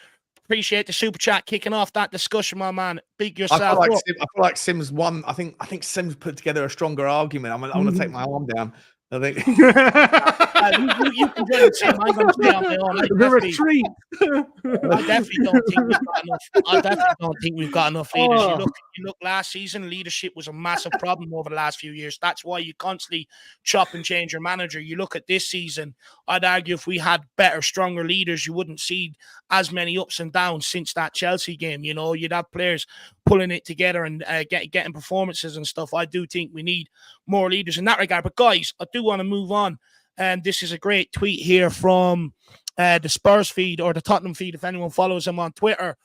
appreciate the super chat kicking off that discussion, my man. Big yourself. I feel like Sims won. I think Sims put together a stronger argument. I'm going to take my arm down. I think you can join Sim. I'm going to stay on my own. The retreat. I definitely don't think we've got enough leaders. You look last season, leadership was a massive problem over the last few years. That's why you constantly chop and change your manager. You look at this season, I'd argue if we had better, stronger leaders, you wouldn't see as many ups and downs since that Chelsea game. You'd have players pulling it together and getting performances and stuff. I do think we need more leaders in that regard. But guys, I do want to move on. And this is a great tweet here from the Spurs feed, or the Tottenham feed, if anyone follows them on Twitter.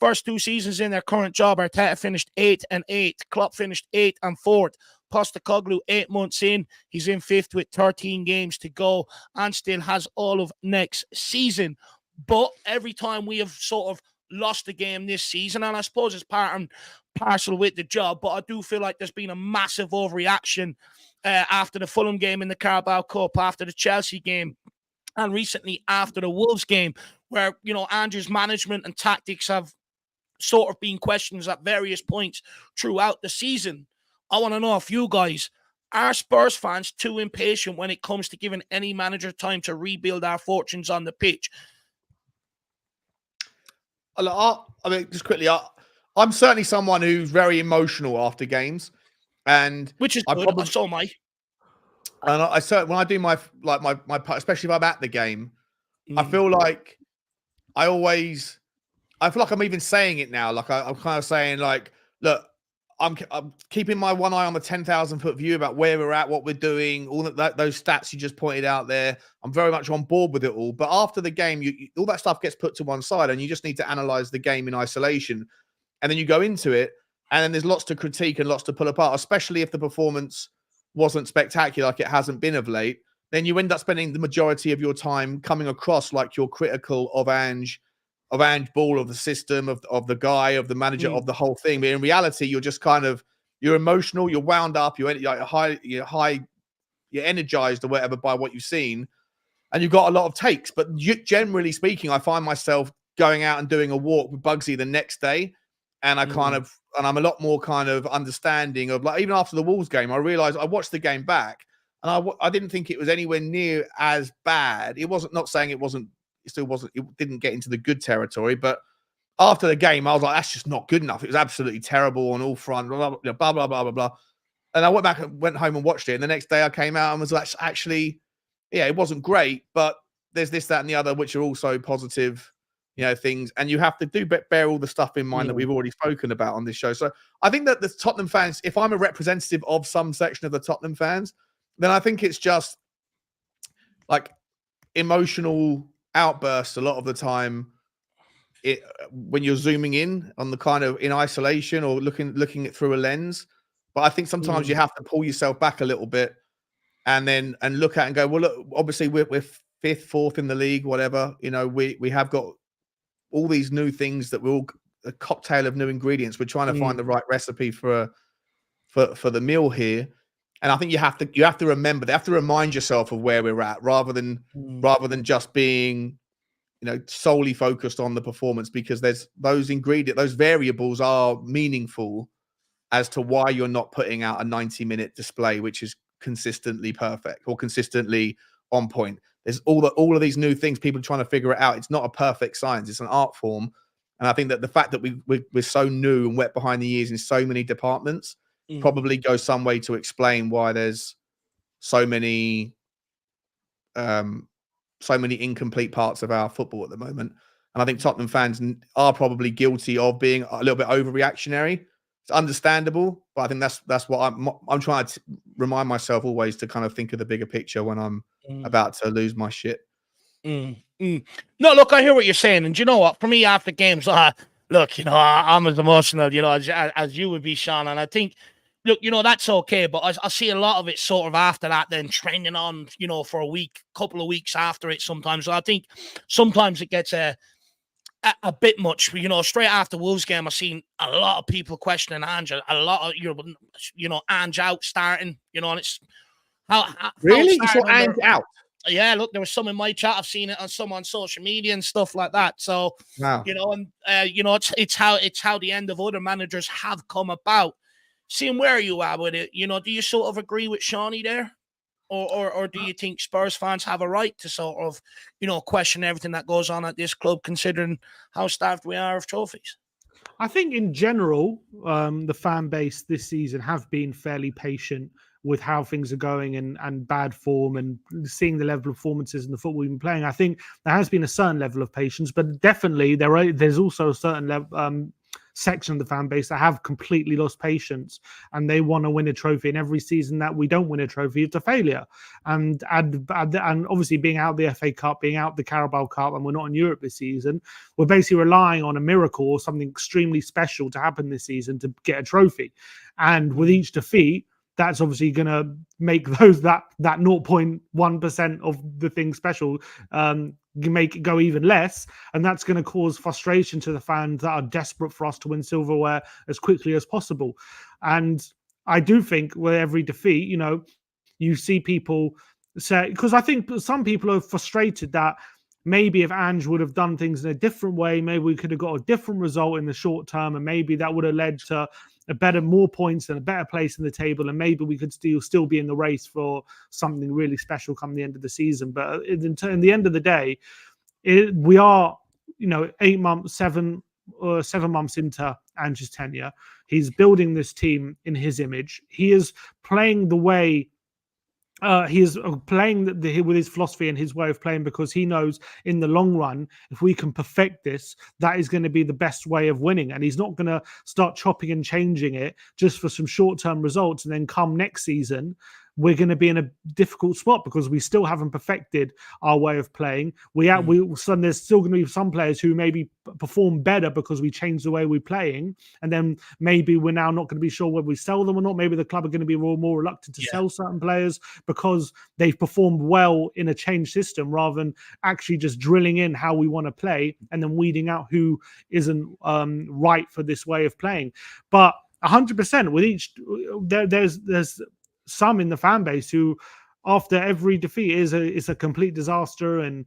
First 2 seasons in their current job, Arteta finished 8th and 8th. Klopp finished 8th and 4th. Postecoglou 8 months in. He's in 5th with 13 games to go and still has all of next season. But every time we have sort of lost the game this season, and I suppose it's part and parcel with the job, but I do feel like there's been a massive overreaction after the Fulham game in the Carabao Cup, after the Chelsea game, and recently after the Wolves game, where, Andrew's management and tactics have sort of been questions at various points throughout the season. I want to know if you guys are Spurs fans too impatient when it comes to giving any manager time to rebuild our fortunes on the pitch. I mean, just quickly, I'm certainly someone who's very emotional after games, and which is good. So am I. And I certainly, when I do my especially if I'm at the game, I feel like I feel like I'm even saying it now. Like I'm kind of saying, like, look, I'm keeping my one eye on the 10,000 foot view about where we're at, what we're doing, all those stats you just pointed out there. I'm very much on board with it all. But after the game, all that stuff gets put to one side, and you just need to analyze the game in isolation. And then you go into it, and then there's lots to critique and lots to pull apart, especially if the performance wasn't spectacular like it hasn't been of late. Then you end up spending the majority of your time coming across like you're critical of Ange Ball, of the system, of the guy, of the manager, of the whole thing. But in reality, you're just you're emotional, you're wound up, you're energized or whatever by what you've seen, and you've got a lot of takes. But generally speaking, I find myself going out and doing a walk with Bugsy the next day, and I'm a lot more kind of understanding of, like, even after the Wolves game, I realized I watched the game back and I didn't think it was anywhere near as bad. It wasn't, not saying it didn't get into the good territory, but after the game, I was like, that's just not good enough. It was absolutely terrible on all fronts, blah, blah, blah, blah, blah, blah, blah. And I went home and watched it. And the next day I came out and was like, actually, yeah, it wasn't great, but there's this, that, and the other, which are also positive, things. And you have to bear all the stuff in mind that we've already spoken about on this show. So I think that the Tottenham fans, if I'm a representative of some section of the Tottenham fans, then I think it's just like emotional outbursts a lot of the time. When you're zooming in on the kind of in isolation or looking it through a lens. But I think sometimes you have to pull yourself back a little bit and look at and go, well, look, obviously we're fifth, fourth in the league, whatever. We have got all these new things that we're all a cocktail of new ingredients. We're trying to find the right recipe for the meal here. And I think you have to remember, they have to remind yourself of where we're at rather than just being solely focused on the performance, because there's those variables are meaningful as to why you're not putting out a 90-minute display which is consistently perfect or consistently on point. There's all of these new things, people are trying to figure it out. It's not a perfect science, it's an art form. And I think that the fact that we're so new and wet behind the ears in so many departments probably goes some way to explain why there's so many incomplete parts of our football at the moment. And I think Tottenham fans are probably guilty of being a little bit overreactionary. It's understandable, but I think that's what I'm trying to remind myself always, to kind of think of the bigger picture when I'm about to lose my shit. No, look, I hear what you're saying. And you know what? For me, after games, look, I'm as emotional, as you would be, Sean. And I think, look, that's okay, but I see a lot of it sort of after that, then trending on, for a week, couple of weeks after it sometimes. So I think sometimes it gets a bit much. Straight after Wolves game, I've seen a lot of people questioning Ange, a lot of, Ange out starting, and it's how really? You saw Ange out? Yeah, look, there was some in my chat. I've seen it on some on social media and stuff like that. So, wow. It's how the end of other managers have come about. Seeing where you are with it, do you sort of agree with Shawnee there? Or do you think Spurs fans have a right to sort of, question everything that goes on at this club, considering how starved we are of trophies? I think in general, the fan base this season have been fairly patient with how things are going and bad form and seeing the level of performances in the football we've been playing. I think there has been a certain level of patience, but definitely there's also a certain level, section of the fan base that have completely lost patience, and they want to win a trophy. And every season that we don't win a trophy, it's a failure. And obviously being out the FA Cup, being out the Carabao Cup, and we're not in Europe this season, we're basically relying on a miracle or something extremely special to happen this season to get a trophy. And with each defeat, that's obviously going to make that 0.1% of the thing special make it go even less, and that's going to cause frustration to the fans that are desperate for us to win silverware as quickly as possible. And I do think with every defeat, you see people say, because I think some people are frustrated that maybe if Ange would have done things in a different way, maybe we could have got a different result in the short term, and maybe that would have led to more points and a better place in the table, and maybe we could still be in the race for something really special come the end of the season. But in the end of the day, we are 7 months into Ange's tenure. He's building this team in his image. He is playing the way he is playing with his philosophy and his way of playing, because he knows in the long run, if we can perfect this, that is going to be the best way of winning. And he's not going to start chopping and changing it just for some short-term results. And then come next season, we're going to be in a difficult spot because we still haven't perfected our way of playing. There's still going to be some players who maybe perform better because we changed the way we're playing, and then maybe we're now not going to be sure whether we sell them or not. Maybe the club are going to be more reluctant to sell certain players because they've performed well in a changed system, rather than actually just drilling in how we want to play and then weeding out who isn't right for this way of playing. But 100% with each, there's some in the fan base who, after every defeat, is a complete disaster, and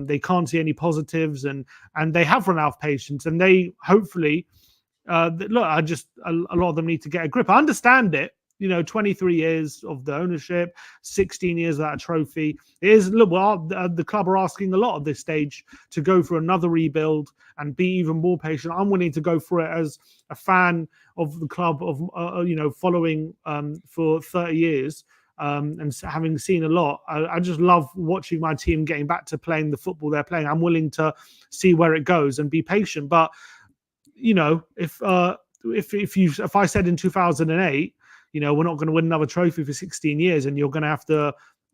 they can't see any positives, and they have run out of patience, and they hopefully look, a lot of them need to get a grip. I understand it. 23 years of the ownership, 16 years of that trophy. It is, look, well, the club are asking a lot at this stage to go for another rebuild and be even more patient. I'm willing to go for it as a fan of the club, of following for 30 years. And having seen a lot, I just love watching my team getting back to playing the football they're playing. I'm willing to see where it goes and be patient. But if I said in 2008, we're not going to win another trophy for 16 years, and you're going to have to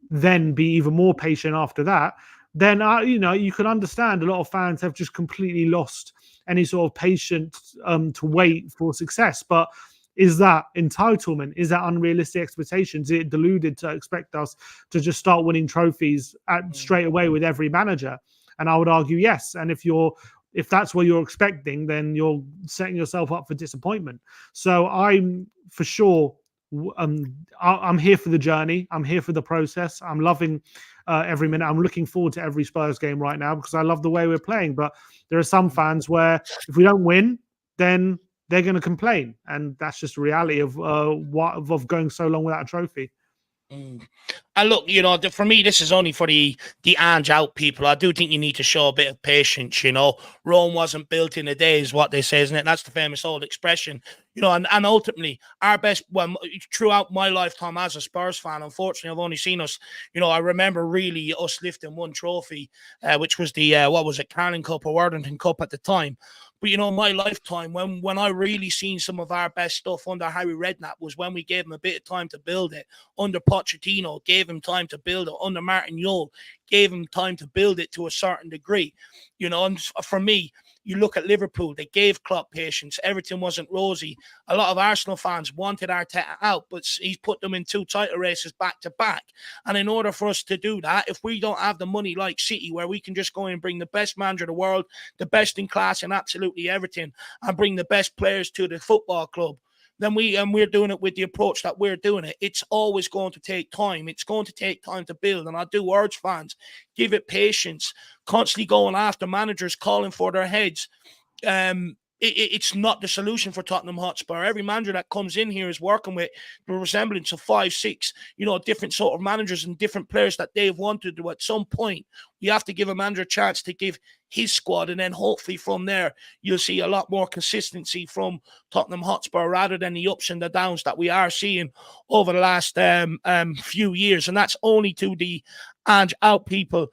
then be even more patient after that, then you can understand a lot of fans have just completely lost any sort of patience to wait for success. But is that entitlement? Is that unrealistic expectations? Is it deluded to expect us to just start winning trophies straight away with every manager? And I would argue yes. And if that's what you're expecting, then you're setting yourself up for disappointment. So I'm for sure, I'm here for the journey. I'm here for the process. I'm loving every minute. I'm looking forward to every Spurs game right now because I love the way we're playing. But there are some fans where if we don't win, then they're going to complain, and that's just the reality of going so long without a trophy. And look, for me, this is only for the Ange out people. I do think you need to show a bit of patience. Rome wasn't built in a day, is what they say, isn't it? That's the famous old expression. And ultimately, our best, throughout my lifetime as a Spurs fan, unfortunately, I've only seen us, I remember really us lifting one trophy, which was the, Carling Cup or Worthington Cup at the time. But, my lifetime, when I really seen some of our best stuff under Harry Redknapp was when we gave him a bit of time to build it. Under Pochettino, gave him time to build it. Under Martin Jol, gave him time to build it to a certain degree. And for me, you look at Liverpool, they gave Klopp patience. Everything wasn't rosy. A lot of Arsenal fans wanted Arteta out, but he's put them in 2 title races back to back. And in order for us to do that, if we don't have the money like City, where we can just go and bring the best manager in the world, the best in class in absolutely everything, and bring the best players to the football club, then we're doing it with the approach that we're doing it. It's always going to take time. It's going to take time to build. And I do urge fans, give it patience. Constantly going after managers, calling for their heads. It's not the solution for Tottenham Hotspur. Every manager that comes in here is working with the resemblance of 5, 6, different sort of managers and different players that they've wanted to. At some point, we have to give a manager a chance to give his squad, and then hopefully from there, you'll see a lot more consistency from Tottenham Hotspur rather than the ups and the downs that we are seeing over the last few years. And that's only to the Ange out people.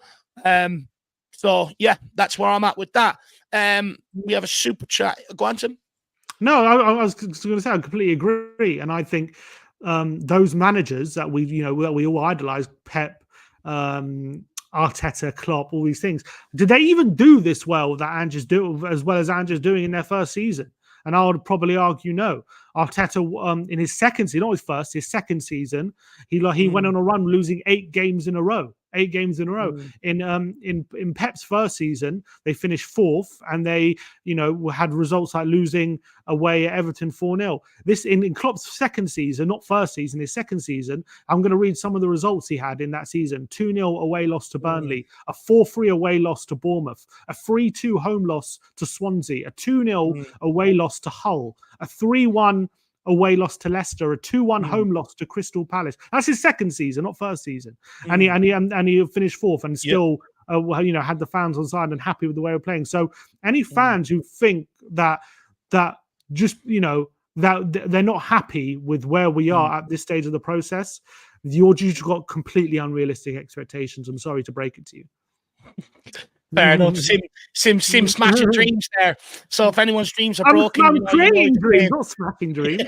So, yeah, that's where I'm at with that. We have a super chat. Go on, Tim. No, I was going to say I completely agree, and I think those managers that we all idolize, Pep, Arteta, Klopp, all these things. Did they even do this well that Ange is doing, as well as Ange is doing in their first season? And I would probably argue no. Arteta, in his second season, not his first, his second season, he went on a run losing 8 games in a row. 8 games in a row. In Pep's first season, they finished 4th, and they had results like losing away at Everton 4-0. This in Klopp's second season, not first season, his second season. I'm going to read some of the results he had in that season: 2-0 away loss to Burnley, a 4-3 away loss to Bournemouth, a 3-2 home loss to Swansea, a 2-0 away loss to Hull, a 3-1 away loss to Leicester, a 2-1 home loss to Crystal Palace. That's his second season, not first season. And he finished 4th and still had the fans on side and happy with the way we're playing. So any fans who think that just that they're not happy with where we are at this stage of the process, you've got completely unrealistic expectations. I'm sorry to break it to you. Fair enough. Sim smashing dreams there. So if anyone's dreams are broken, I'm creating dreams, not smashing dreams.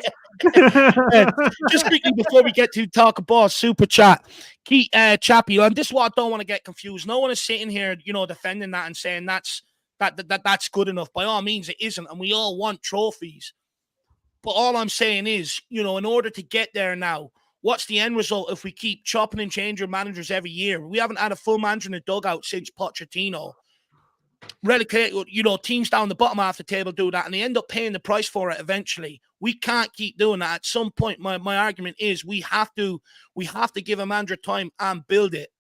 Just quickly before we get to talk about super chat, Chappie, and this is what I don't want to get confused. No one is sitting here, defending that and saying that's good enough. By all means, it isn't, and we all want trophies. But all I'm saying is, in order to get there now, what's the end result if we keep chopping and changing managers every year? We haven't had a full manager in the dugout since Pochettino. Relegate, teams down the bottom half the table do that, and they end up paying the price for it eventually. We can't keep doing that. At some point, my argument is we have to give a manager time and build it.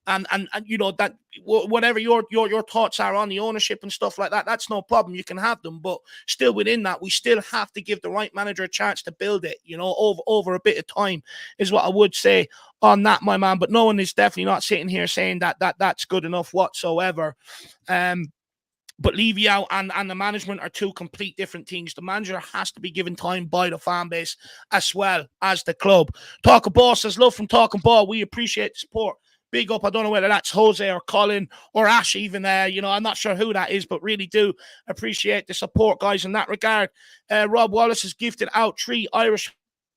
and you know, that whatever your thoughts are on the ownership and stuff like that, that's no problem. You can have them, but still within that, we still have to give the right manager a chance to build it, you know, over a bit of time is what I would say on that, my man. But no one is definitely not sitting here saying that's good enough whatsoever. But Levy out and the management are two complete different things. The manager has to be given time by the fan base as well as the club. Talking Ball says, love from Talking Ball. We appreciate the support. Big up. I don't know whether that's Jose or Colin or Ash even. You know, I'm not sure who that is, but really do appreciate the support, guys, in that regard. Rob Wallace has gifted out 3 Irish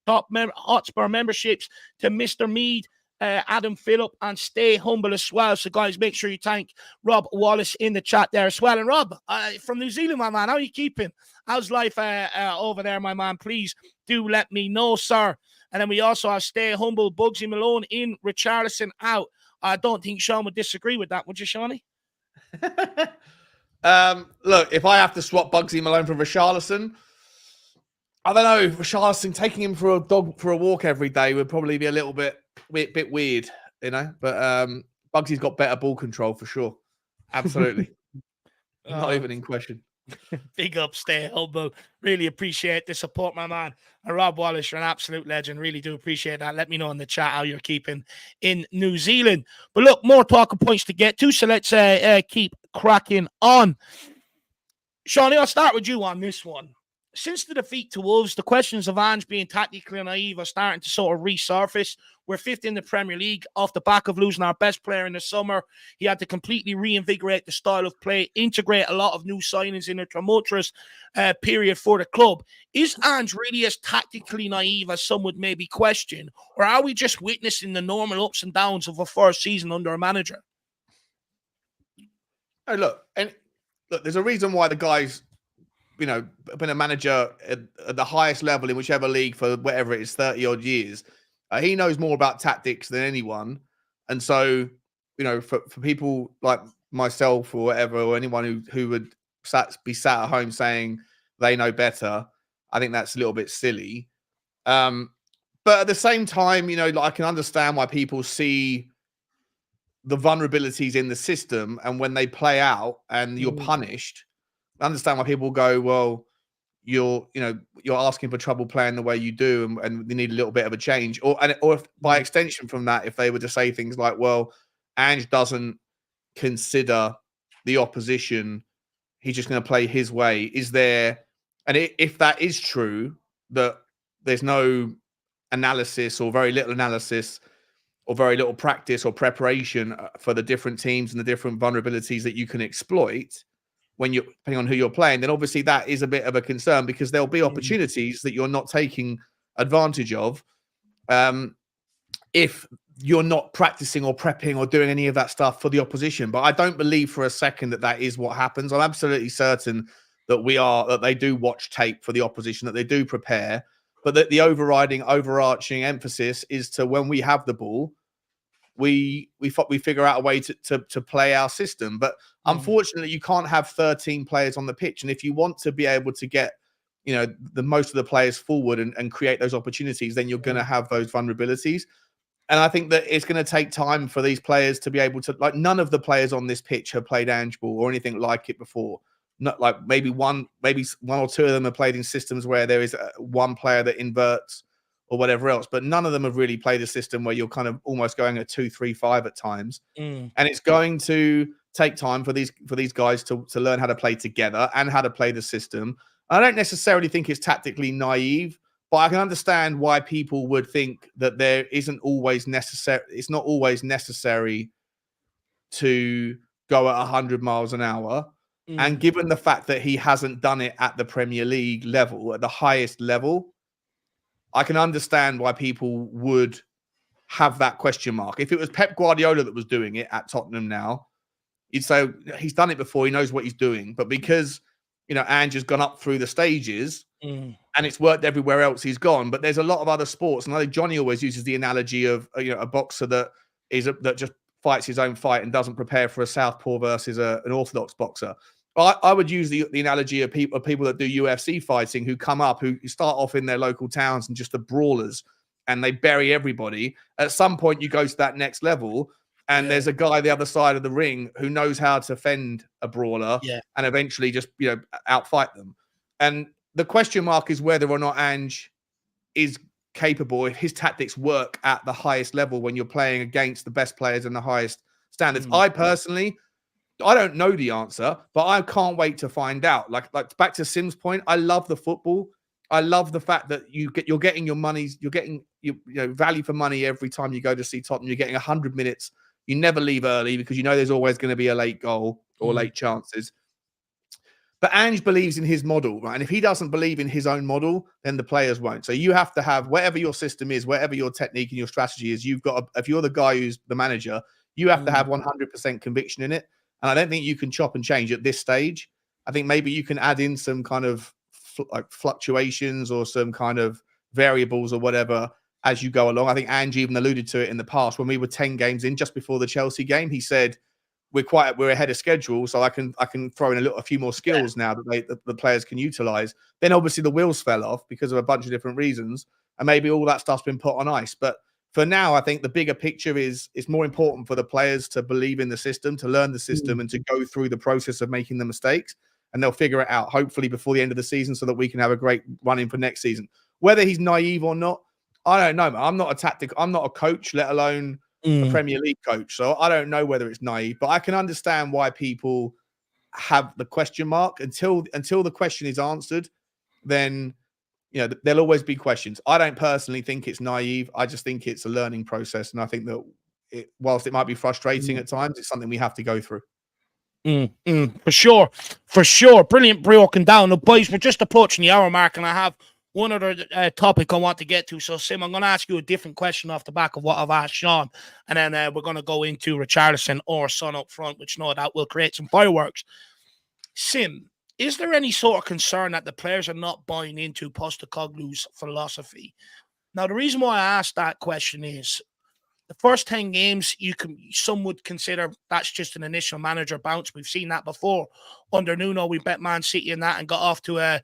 Hotspur memberships to Mr. Mead, Adam Phillip, and Stay Humble as well. So, guys, make sure you thank Rob Wallace in the chat there as well. And Rob, from New Zealand, my man, how are you keeping? How's life over there, my man? Please do let me know, sir. And then we also have Stay Humble, Bugsy Malone in, Richarlison out. I don't think Sean would disagree with that, would you, Shawnee? Look, if I have to swap Bugsy Malone for Richarlison, I don't know. Richarlison, taking him for a walk every day would probably be a little bit weird, you know. But Bugsy's got better ball control for sure. Absolutely, not even in question. Big up, Stay Humble. Really appreciate the support, my man. And Rob Wallace, you're an absolute legend. Really do appreciate that. Let me know in the chat how you're keeping in New Zealand. But look, more talking points to get to, so let's keep cracking on. Shawnee, I'll start with you on this one. Since the defeat to Wolves, the questions of Ange being tactically naive are starting to sort of resurface. We're 5th in the Premier League off the back of losing our best player in the summer. He had to completely reinvigorate the style of play, integrate a lot of new signings in a tumultuous period for the club. Is Ange really as tactically naive as some would maybe question? Or are we just witnessing the normal ups and downs of a first season under a manager? Oh, look, there's a reason why the guys, you know, been a manager at the highest level in whichever league for whatever it is, 30 odd years. He knows more about tactics than anyone. And so, you know, for people like myself or whatever, or anyone who would be sat at home saying they know better, I think that's a little bit silly. But at the same time, you know, like, I can understand why people see the vulnerabilities in the system, and when they play out and you're punished, I understand why people go, well, you're asking for trouble playing the way you do, and you need a little bit of a change. Or if by extension from that, if they were to say things like, well, Ange doesn't consider the opposition, he's just going to play his way. Is there, and if that is true, that there's no analysis or very little analysis or very little practice or preparation for the different teams and the different vulnerabilities that you can exploit when you're, depending on who you're playing, then obviously that is a bit of a concern, because there'll be opportunities that you're not taking advantage of if you're not practicing or prepping or doing any of that stuff for the opposition. But I don't believe for a second that is what happens. I'm absolutely certain that they do watch tape for the opposition, that they do prepare, but that the overarching emphasis is to, when we have the ball, we figure out a way to play our system. But unfortunately, you can't have 13 players on the pitch. And if you want to be able to get, you know, the most of the players forward and create those opportunities, then you're going to have those vulnerabilities. And I think that it's going to take time for these players to be able to, like, none of the players on this pitch have played Ange ball or anything like it before. Not like maybe one or two of them have played in systems where there is one player that inverts or whatever else, but none of them have really played a system where you're kind of almost going at 2-3-5 at times. And it's going to take time for these guys to learn how to play together and how to play the system. I don't necessarily think it's tactically naive, but I can understand why people would think that it's not always necessary to go at 100 miles an hour. And given the fact that he hasn't done it at the Premier League level, at the highest level, I can understand why people would have that question mark. If it was Pep Guardiola that was doing it at Tottenham now, you'd say he's done it before, he knows what he's doing. But because, you know, Ange has gone up through the stages and it's worked everywhere else he's gone. But there's a lot of other sports, and I know Johnny always uses the analogy of, you know, a boxer that just fights his own fight and doesn't prepare for a southpaw versus an orthodox boxer. I would use the analogy of people that do UFC fighting, who come up, who start off in their local towns and just the brawlers, and they bury everybody. At some point, you go to that next level, And there's a guy the other side of the ring who knows how to fend a brawler and eventually just, outfight them. And the question mark is whether or not Ange is capable, if his tactics work at the highest level when you're playing against the best players and the highest standards. I personally, I don't know the answer, but I can't wait to find out. Like back to Sim's point, I love the football. I love the fact that you're getting your monies, you're getting value for money every time you go to see Tottenham. You're getting 100 minutes. You never leave early because you know there's always going to be a late goal or late chances. But Ange believes in his model, right? And if he doesn't believe in his own model, then the players won't. So you have to have, whatever your system is, whatever your technique and your strategy is, if you're the guy who's the manager, you have to have 100% conviction in it. And I don't think you can chop and change at this stage. I think maybe you can add in some kind of fluctuations or some kind of variables or whatever as you go along. I think Ange even alluded to it in the past when we were 10 games in, just before the Chelsea game. He said, we're ahead of schedule, so I can throw in a few more skills now that the players can utilize. Then obviously the wheels fell off because of a bunch of different reasons, and maybe all that stuff's been put on ice. But for now, I think the bigger picture is it's more important for the players to believe in the system, to learn the system, and to go through the process of making the mistakes, and they'll figure it out hopefully before the end of the season, so that we can have a great run in for next season. Whether he's naive or not, I don't know. I'm not a coach, let alone a Premier League coach. So I don't know whether it's naive, but I can understand why people have the question mark. Until the question is answered, then there'll always be questions. I don't personally think it's naive. I just think it's a learning process, and I think that whilst it might be frustrating at times, it's something we have to go through. For sure. Brilliant broken down. The boys, we're just approaching the hour mark, and I have one other topic I want to get to. So, Sim, I'm going to ask you a different question off the back of what I've asked Sean, and then we're going to go into Richarlison or Son up front, which no doubt will create some fireworks. Sim, is there any sort of concern that the players are not buying into Postecoglou's philosophy? Now, the reason why I asked that question is the first 10 games, some would consider that's just an initial manager bounce. We've seen that before. Under Nuno, we bet Man City in that and got off to a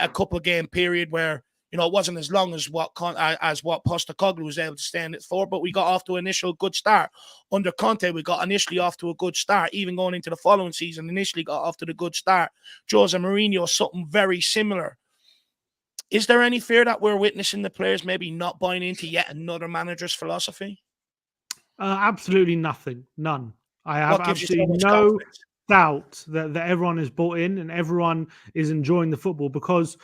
couple of game period where, it wasn't as long as what Postecoglou was able to stand it for, but we got off to an initial good start. Under Conte, we got initially off to a good start. Even going into the following season, initially got off to the good start. Jose Mourinho, something very similar. Is there any fear that we're witnessing the players maybe not buying into yet another manager's philosophy? Absolutely nothing. None. I have absolutely no doubt that everyone is bought in and everyone is enjoying the football, because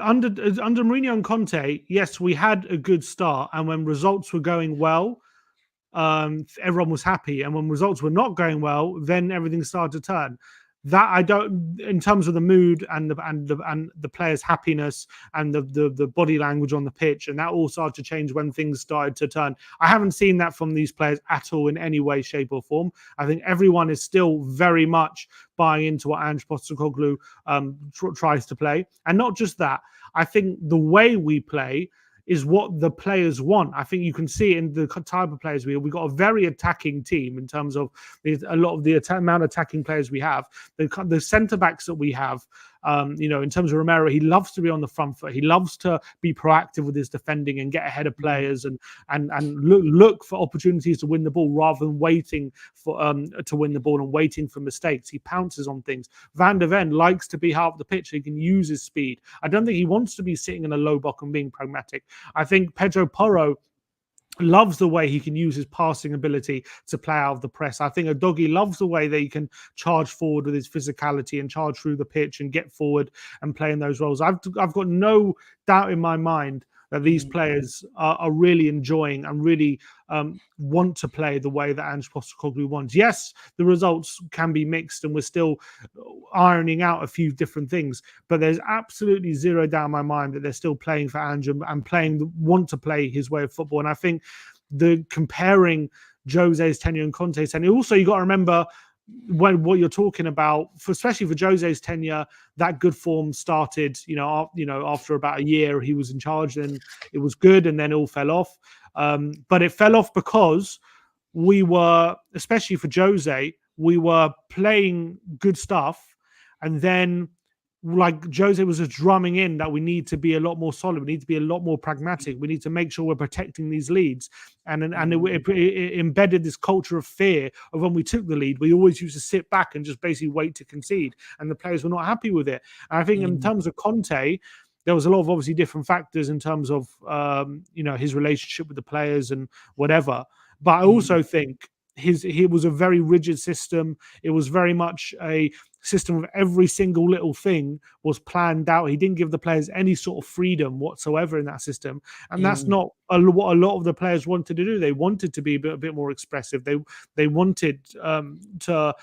under Mourinho and Conte, yes, we had a good start, and when results were going well, everyone was happy, and when results were not going well, then everything started to turn. That I don't, in terms of the mood and the players' happiness and the body language on the pitch, and that all started to change when things started to turn. I haven't seen that from these players at all in any way, shape, or form. I think everyone is still very much buying into what Ange Postecoglou tries to play, and not just that. I think the way we play is what the players want. I think you can see in the type of players we've got a very attacking team in terms of a lot of the amount of attacking players we have. The centre backs that we have, in terms of Romero, he loves to be on the front foot. He loves to be proactive with his defending and get ahead of players and look for opportunities to win the ball rather than waiting for to win the ball and waiting for mistakes. He pounces on things. Van der Ven likes to be high up the pitch. He can use his speed. I don't think he wants to be sitting in a low block and being pragmatic. I think Pedro Porro loves the way he can use his passing ability to play out of the press. I think Udogie loves the way that he can charge forward with his physicality and charge through the pitch and get forward and play in those roles. I've got no doubt in my mind that these players are really enjoying and really want to play the way that Ange Postecoglou wants. Yes, the results can be mixed and we're still ironing out a few different things, but there's absolutely zero doubt in my mind that they're still playing for Ange and want to play his way of football. And I think the comparing Jose's tenure and Conte's tenure, also you got to remember what you're talking about, especially for Jose's tenure, that good form started, after about a year he was in charge, and it was good, and then it all fell off. But it fell off because we were, especially for Jose, we were playing good stuff, and then like Jose was just drumming in that we need to be a lot more solid. We need to be a lot more pragmatic. We need to make sure we're protecting these leads. And it embedded this culture of fear of when we took the lead, we always used to sit back and just basically wait to concede. And the players were not happy with it. And I think in terms of Conte, there was a lot of obviously different factors in terms of, his relationship with the players and whatever. But I also think he was a very rigid system. It was very much a system of every single little thing was planned out. He didn't give the players any sort of freedom whatsoever in that system, and that's not what a lot of the players wanted to do. They wanted to be a bit more expressive. They wanted to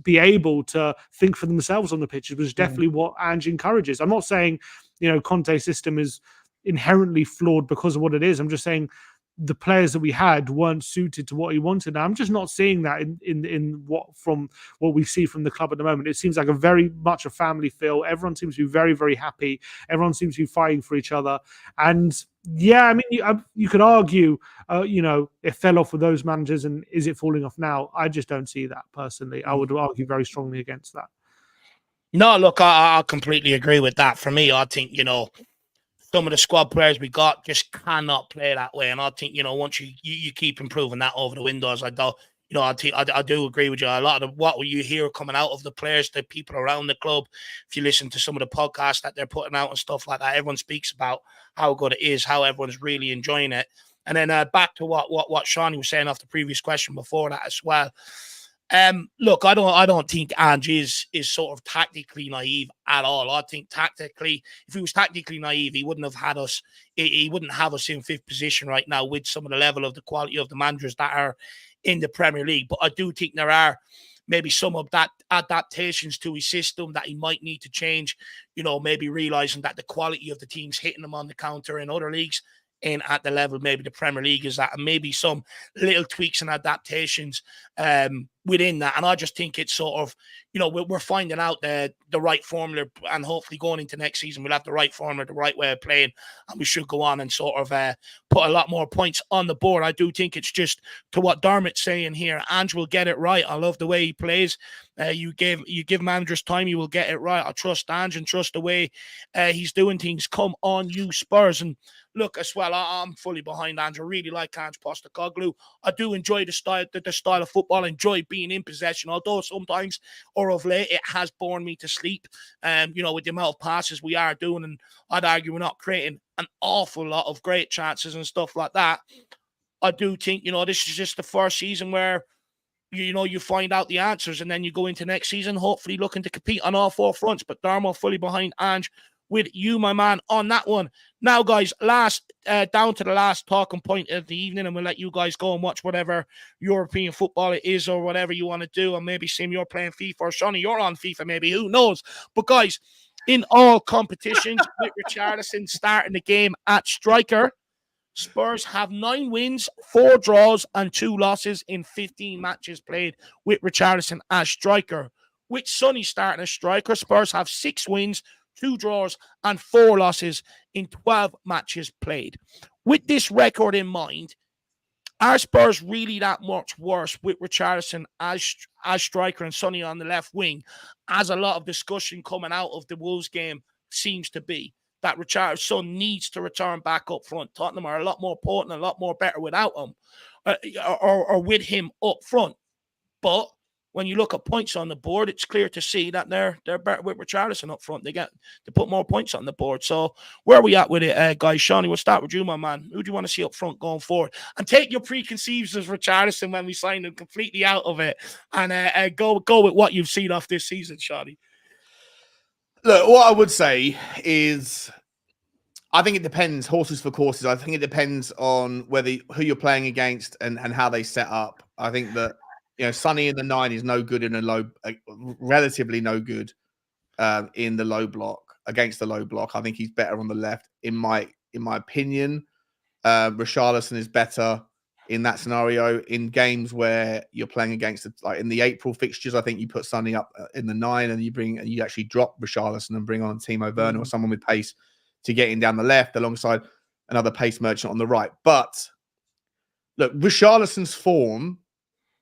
be able to think for themselves on the pitch, which is definitely what Ange encourages. I'm not saying Conte's system is inherently flawed because of what it is. I'm just saying the players that we had weren't suited to what he wanted. Now, I'm just not seeing that in what we see from the club at the moment. It seems like a very much a family feel. Everyone seems to be very, very happy. Everyone seems to be fighting for each other. And yeah, I mean, you could argue, it fell off with those managers, and is it falling off now? I just don't see that personally. I would argue very strongly against that. No, look, I completely agree with that. For me, I think, some of the squad players we got just cannot play that way. And I think, once you keep improving that over the windows, I do agree with you. A lot of what you hear coming out of the players, the people around the club, if you listen to some of the podcasts that they're putting out and stuff like that, everyone speaks about how good it is, how everyone's really enjoying it. And then back to what Shawnee was saying off the previous question before that as well. Look, I don't think Ange is sort of tactically naive at all. I think tactically, if he was tactically naive, he wouldn't have had us. He wouldn't have us in fifth position right now with some of the level of the quality of the managers that are in the Premier League. But I do think there are maybe some of that adaptations to his system that he might need to change. Maybe realizing that the quality of the teams hitting him on the counter in other leagues in at the level maybe the Premier League is at, and maybe some little tweaks and adaptations within that. And I just think it's sort of, we're finding out the right formula, and hopefully going into next season we'll have the right formula, the right way of playing, and we should go on and sort of put a lot more points on the board. I do think it's just to what Dermot's saying here. Ange will get it right. I love the way he plays. You give managers time, you will get it right. I trust Ange and trust the way he's doing things. Come on, you Spurs. And look, as well, I'm fully behind Ange. I really like Ange Postecoglou. I do enjoy the style of football. I enjoy being in possession, although sometimes, or of late, it has borne me to sleep. With the amount of passes we are doing, and I'd argue we're not creating an awful lot of great chances and stuff like that. I do think, this is just the first season where, you find out the answers, and then you go into next season, hopefully looking to compete on all four fronts. But Darmo fully behind Ange with you, my man, on that one. Now, guys, down to the last talking point of the evening, and we'll let you guys go and watch whatever European football it is or whatever you want to do. And maybe Sim, you're playing FIFA, or Shawnee, you're on FIFA, maybe, who knows? But guys, in all competitions, with Richarlison starting the game at striker, Spurs have 9 wins, 4 draws, and 2 losses in 15 matches played with Richarlison as striker. With Sonny starting as striker, Spurs have 6 wins, 2 draws, and 4 losses in 12 matches played. With this record in mind, are Spurs really that much worse with Richarlison as striker and Sonny on the left wing, as a lot of discussion coming out of the Wolves game seems to be? That Richarlison needs to return back up front. Tottenham are a lot more potent, a lot more better without him, or with him up front. But when you look at points on the board, it's clear to see that they're better with Richarlison up front. They put more points on the board. So where are we at with it, guys? Shawnee, we'll start with you, my man. Who do you want to see up front going forward? And take your preconceived as Richarlison when we sign him completely out of it, and go with what you've seen off this season, Shawnee. Look, what I would say is, I think it depends, horses for courses. I think it depends on who you're playing against and how they set up. I think that, Sonny in the 9 is no good in relatively no good in the low block, against the low block. I think he's better on the left, in my opinion. Richarlison is better in that scenario. In games where you're playing against, like in the April fixtures, I think you put Sonny up in the 9 and you actually drop Richarlison and bring on Timo Werner or someone with pace to get in down the left alongside another pace merchant on the right. But look, Richarlison's form,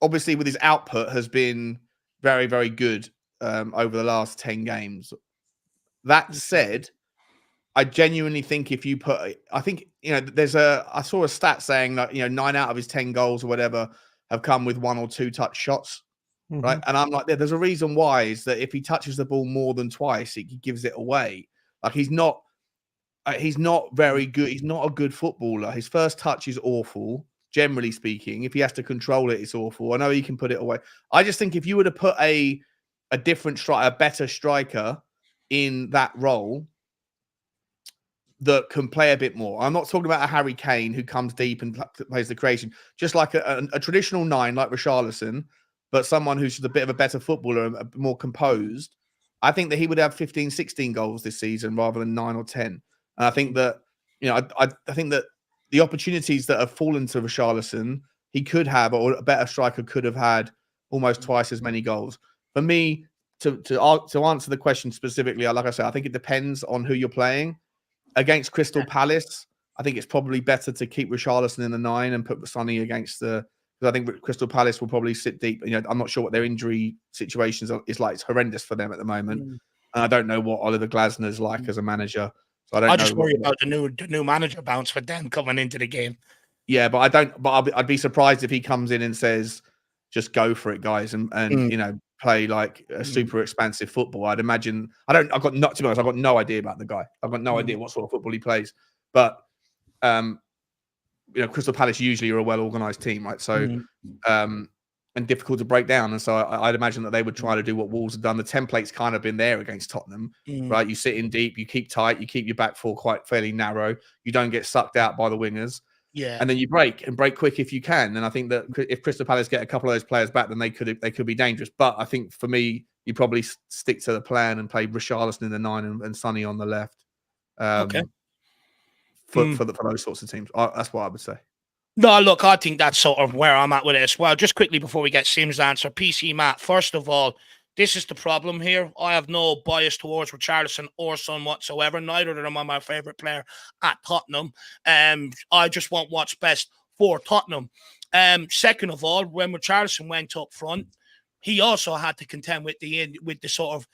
obviously with his output, has been very, very good over the last 10 games. That said, I genuinely think if you put, I think, I saw a stat saying that, 9 out of his 10 goals or whatever have come with 1 or 2 touch shots, right? And I'm like, there's a reason why, is that if he touches the ball more than twice, he gives it away. Like, he's not very good. He's not a good footballer. His first touch is awful, generally speaking. If he has to control it, it's awful. I know he can put it away. I just think if you were to put a different striker, a better striker in that role that can play a bit more. I'm not talking about a Harry Kane who comes deep and plays the creation, just like a traditional 9 like Richarlison, but someone who's just a bit of a better footballer and more composed. I think that he would have 15, 16 goals this season rather than 9 or 10. And I think that, I think that the opportunities that have fallen to Richarlison, he could have, or a better striker could have had almost twice as many goals. For me, to answer the question specifically, like I said, I think it depends on who you're playing. Against Crystal Palace, I think it's probably better to keep Richarlison in the 9 and put Sonny against because I think Crystal Palace will probably sit deep. I'm not sure what their injury situations is like. It's horrendous for them at the moment. And I don't know what Oliver Glasner's like as a manager. So I just worry about the new manager bounce for them coming into the game. Yeah, but I'd be surprised if he comes in and says, just go for it, guys, and play like a super expansive football. I'd imagine. To be honest, I've got no idea about the guy. I've got no idea what sort of football he plays. But Crystal Palace usually are a well-organized team, right? So and difficult to break down. And so I'd imagine that they would try to do what Wolves have done. The template's kind of been there against Tottenham, right? You sit in deep, you keep tight, you keep your back four fairly narrow. You don't get sucked out by the wingers. Yeah. And then you break quick if you can. And I think that if Crystal Palace get a couple of those players back, then they could be dangerous. But I think for me, you probably stick to the plan and play Richarlison in the 9 and Sonny on the left. Okay. For those sorts of teams. That's what I would say. No, look, I think that's sort of where I'm at with it as well. Just quickly before we get Sim's answer, PC Matt, first of all, this is the problem here. I have no bias towards Richarlison or Son whatsoever. Neither of them are my favourite player at Tottenham. I just want what's best for Tottenham. Second of all, when Richarlison went up front, he also had to contend with the sort of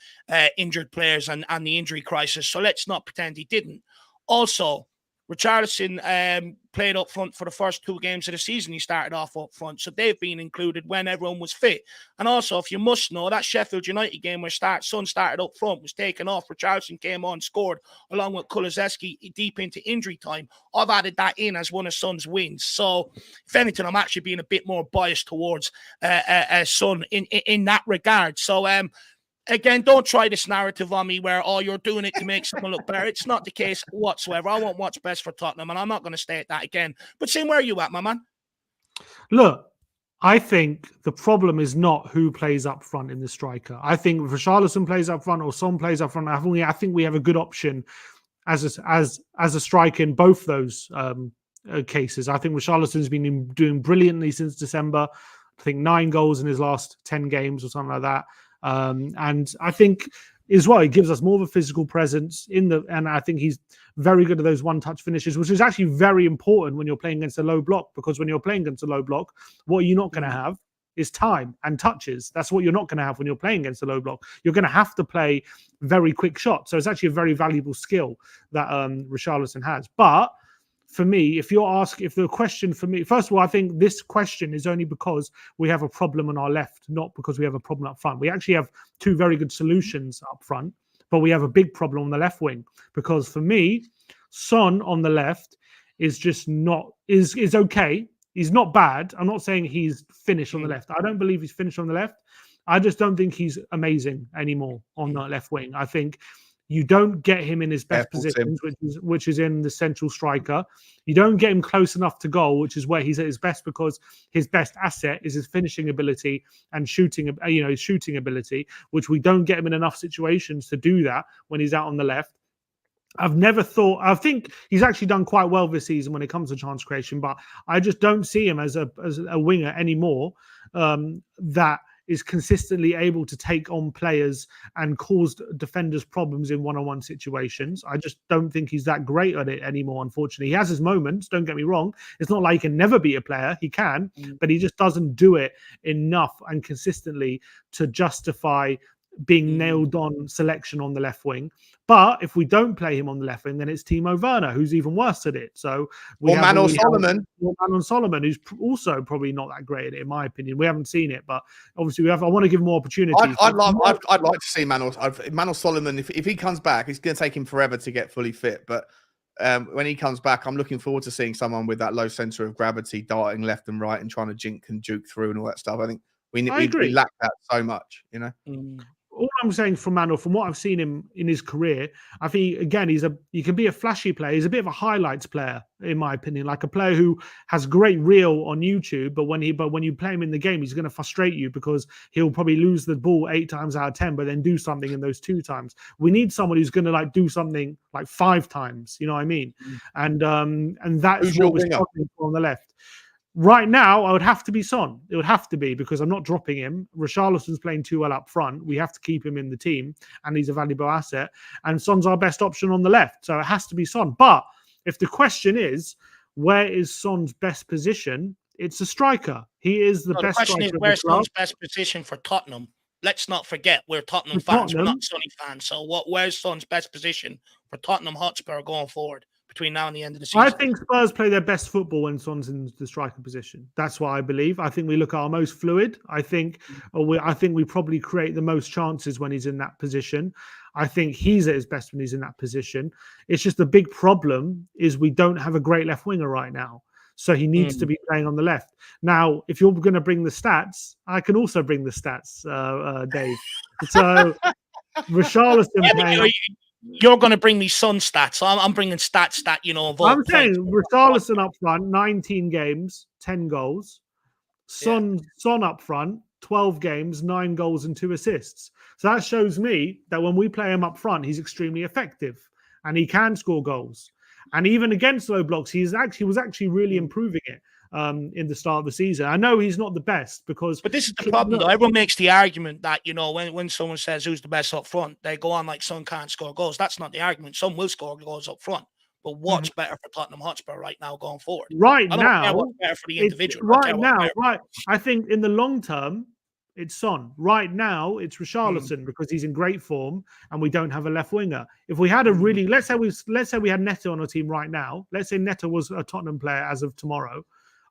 injured players and the injury crisis. So let's not pretend he didn't. Also, Richarlison played up front for the first 2 games of the season. He started off up front, so they've been included when everyone was fit. And also, if you must know, that Sheffield United game where Son started up front was taken off. Richarlison came on, scored, along with Kulusevski deep into injury time. I've added that in as one of Son's wins. So, if anything, I'm actually being a bit more biased towards Son in that regard. So, again, don't try this narrative on me where, you're doing it to make someone look better. It's not the case whatsoever. I want what's best for Tottenham, and I'm not going to state that again. But Sim, where are you at, my man? Look, I think the problem is not who plays up front in the striker. I think if Richarlison plays up front or Son plays up front, I think we have a good option as a striker in both those cases. I think Richarlison's been doing brilliantly since December. I think 9 goals in his last 10 games or something like that. And I think as well, he gives us more of a physical presence and I think he's very good at those one-touch finishes, which is actually very important when you're playing against a low block, because when you're playing against a low block, what you're not going to have is time and touches. That's what you're not going to have when you're playing against a low block. You're going to have to play very quick shots. So it's actually a very valuable skill that Richarlison has. But for me, if the question for me, first of all, I think this question is only because we have a problem on our left, not because we have a problem up front. We actually have 2 very good solutions up front, but we have a big problem on the left wing, because for me, Son on the left is just is okay. He's not bad. I'm not saying he's finished on the left. I don't believe he's finished on the left. I just don't think he's amazing anymore on the left wing. I think you don't get him in his best positions, which is in the central striker. You don't get him close enough to goal, which is where he's at his best, because his best asset is his finishing ability and shooting ability, which we don't get him in enough situations to do that when he's out on the left. I think he's actually done quite well this season when it comes to chance creation, but I just don't see him as a winger anymore that is consistently able to take on players and cause defenders problems in one-on-one situations. I just don't think he's that great at it anymore, unfortunately. He has his moments, don't get me wrong. It's not like he can never be a player. He can, but he just doesn't do it enough and consistently to justify being nailed on selection on the left wing. But if we don't play him on the left wing, then it's Timo Werner, who's even worse at it. So we have Manuel Solomon. Manuel Solomon, who's also probably not that great at it, in my opinion. We haven't seen it, but obviously I want to give him more opportunities. I'd like to see Manuel Solomon. If he comes back, it's going to take him forever to get fully fit. But when he comes back, I'm looking forward to seeing someone with that low center of gravity, darting left and right and trying to jink and juke through and all that stuff. I think we lack that so much, you know. All I'm saying from Manuel, from what I've seen him in his career, I think again he can be a flashy player. He's a bit of a highlights player, in my opinion, like a player who has great reel on YouTube, but when you play him in the game, he's going to frustrate you because he'll probably lose the ball 8 times out of 10, but then do something in those 2 times. We need someone who's going to like do something like 5 times. You know what I mean? And that's what we're struggling for on the left. Right now, I would have to be Son. It would have to be because I'm not dropping him. Richarlison's playing too well up front. We have to keep him in the team, and he's a valuable asset. And Son's our best option on the left, so it has to be Son. But if the question is, where is Son's best position? It's a striker. He is the best striker. The question is, where's Son's best position for Tottenham? Let's not forget, we're Tottenham fans. We're not Sonny fans. So where's Son's best position for Tottenham Hotspur going forward? Between now and the end of the season, I think Spurs play their best football when Son's in the striker position. That's what I believe. I think we look at our most fluid. I think we probably create the most chances when he's in that position. I think he's at his best when he's in that position. It's just the big problem is we don't have a great left winger right now. So he needs to be playing on the left. Now, if you're going to bring the stats, I can also bring the stats, Dave. So Richarlison playing. You're going to bring me Son stats. I'm bringing stats that, you know. I'm saying Richarlison up front, 19 games, 10 goals. Son up front, 12 games, 9 goals and 2 assists. So that shows me that when we play him up front, he's extremely effective and he can score goals. And even against low blocks, he was actually really improving it. In the start of the season. I know he's not the best because... But this is the problem, though. Everyone makes the argument that, you know, when someone says who's the best up front, they go on like Son can't score goals. That's not the argument. Son will score goals up front. But what's better for Tottenham Hotspur right now going forward? Right now... what's better for the individual. I think in the long term, it's Son. Right now, it's Richarlison because he's in great form and we don't have a left winger. If we had a really... Let's say we had Neto on our team right now. Let's say Neto was a Tottenham player as of tomorrow.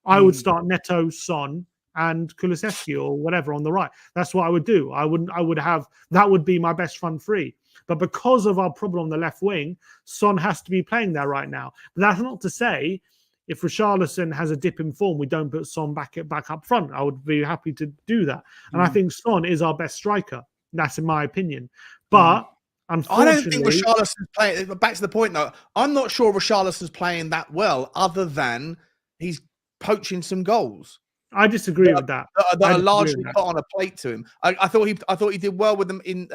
I would start Neto, Son, and Kulusevski or whatever on the right. That's what I would do. That would be my best front three. But because of our problem on the left wing, Son has to be playing there right now. But that's not to say if Richarlison has a dip in form, we don't put Son back up front. I would be happy to do that. And I think Son is our best striker. That's in my opinion. But unfortunately, I don't think Richarlison's playing. Back to the point though, I'm not sure Richarlison's playing that well, other than he's poaching some goals. I disagree with that. That are largely put on a plate to him. I thought he did well with them in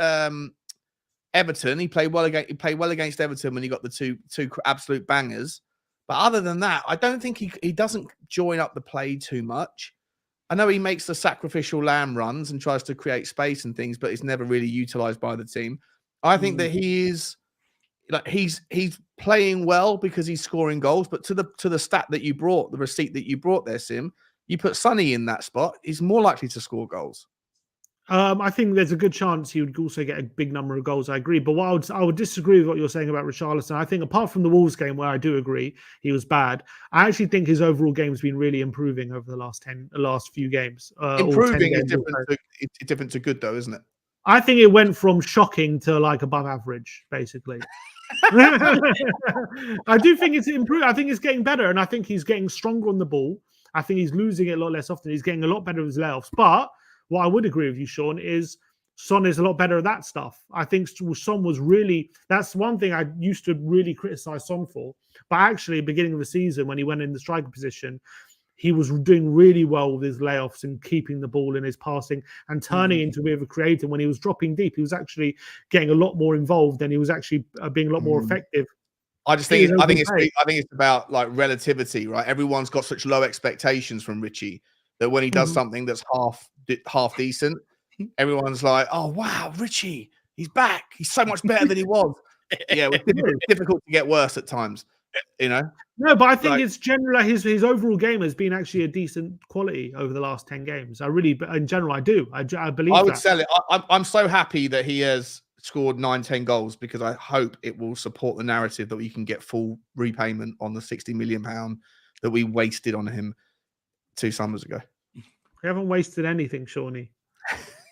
Everton. He played well against Everton when he got the two absolute bangers. But other than that, I don't think he doesn't join up the play too much. I know he makes the sacrificial lamb runs and tries to create space and things, but it's never really utilized by the team. I think that he's playing well because he's scoring goals, but to the stat that you brought, the receipt that you brought there, Sim, you put Sonny in that spot, he's more likely to score goals. I think there's a good chance he would also get a big number of goals. I agree, but I would disagree with what you're saying about Richarlison. I think apart from the Wolves game where I do agree he was bad, I actually think his overall game's been really improving over the last few games. Improving is different to good, though, isn't it? I think it went from shocking to like above average, basically. I do think it's improved. I think it's getting better, and I think he's getting stronger on the ball. I think he's losing it a lot less often. He's getting a lot better with his layoffs. But what I would agree with you, Sean, is Son is a lot better at that stuff. I think Son was really... That's one thing I used to really criticize Son for. But actually, beginning of the season, when he went in the striker position, he was doing really well with his layoffs and keeping the ball in his passing and turning into a bit of a creator. When he was dropping deep, he was actually getting a lot more involved and he was actually being a lot more effective. I think it's about like relativity, right? Everyone's got such low expectations from Richie that when he does something that's half decent, everyone's like, "Oh wow, Richie, he's back. He's so much better than he was." Yeah, it's difficult to get worse at times. You know. No, but I think it's generally his overall game has been actually a decent quality over the last 10 games. In general, I do. I believe I would that. sell it. I'm so happy that he has scored 9-10 goals because I hope it will support the narrative that we can get full repayment on the £60 million that we wasted on him 2 summers ago. We haven't wasted anything, Shawnee.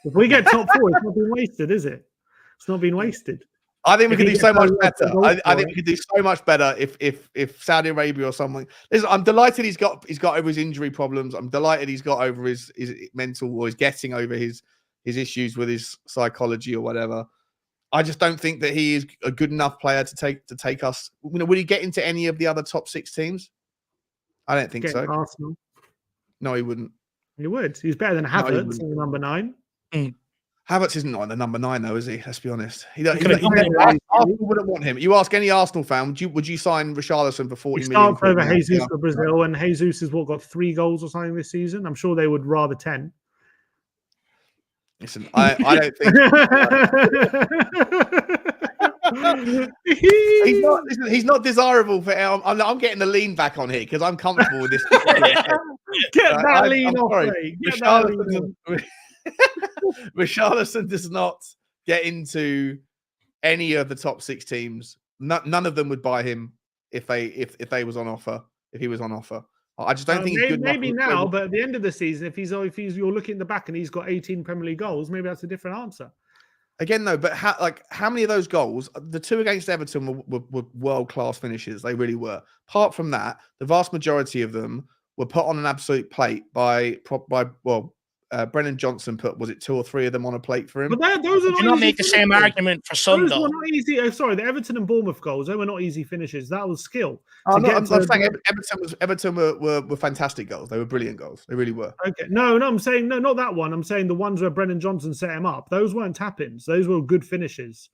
If we get top 4, it's not been wasted, is it? It's not been wasted. I think we could do so much better. I think we could do so much better if Saudi Arabia or something. Listen, I'm delighted he's got over his injury problems. I'm delighted he's got over his mental, or he's getting over his issues with his psychology or whatever. I just don't think that he is a good enough player to take us. You know, would he get into any of the other top 6 teams? I don't think so. Arsenal. No, he wouldn't. He would. He's better than Havertz in the number 9. Havertz isn't on the number 9 though, is he? Let's be honest. Arsenal wouldn't want him. You ask any Arsenal fan, would you sign Richarlison for 40 million? He starts over Jesus for Brazil, and Jesus has got 3 goals or something this season. I'm sure they would rather 10. Listen, I don't think he's not desirable for. I'm getting the lean back on here because I'm comfortable with this. Get that lean off, mate. Richarlison does not get into any of the top 6 teams. None of them would buy him if they was on offer. If he was on offer, I just don't think he's good maybe enough. Now, but at the end of the season, if you're looking at the back and he's got 18 Premier League goals, maybe that's a different answer. Again, though, but how many of those goals? The 2 against Everton were world-class finishes. They really were. Apart from that, the vast majority of them were put on an absolute plate by Brennan Johnson put, was it 2 or 3 of them on a plate for him? But those are not make the same argument for Son, though. Those were not easy. Sorry, the Everton and Bournemouth goals, they were not easy finishes. That was skill. I'm saying Everton were fantastic goals. They were brilliant goals. They really were. Okay. No, I'm saying no, not that one. I'm saying the ones where Brennan Johnson set him up. Those weren't tap-ins. Those were good finishes.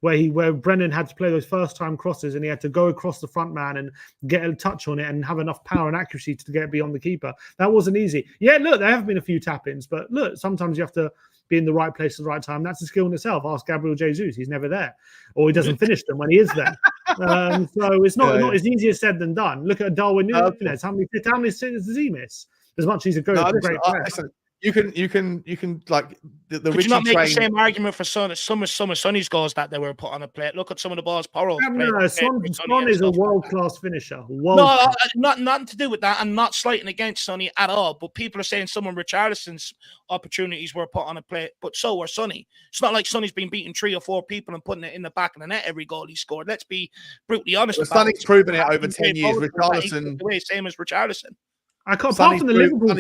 Where Brennan had to play those first-time crosses and he had to go across the front man and get a touch on it and have enough power and accuracy to get beyond the keeper. That wasn't easy. Yeah, look, there have been a few tap-ins, but look, sometimes you have to be in the right place at the right time. That's a skill in itself. Ask Gabriel Jesus. He's never there. Or he doesn't finish them when he is there. So it's not as easier said than done. Look at Darwin Núñez. How many sitters does he miss? As much as he's a great player. You can like the Could you not make the same argument for some of Sonny's goals that they were put on a plate? Look at some of the balls Porro's played. Son is a world-class finisher. Nothing to do with that. I'm not slighting against Sonny at all. But people are saying some of Richarlison's opportunities were put on a plate, but so were Sonny. It's not like Sonny's been beating 3 or 4 people and putting it in the back of the net every goal he scored. Let's be brutally honest. Sonny's proven it over 10 years. Richarlison, the way same as Richarlison. Apart from the Liverpool goal,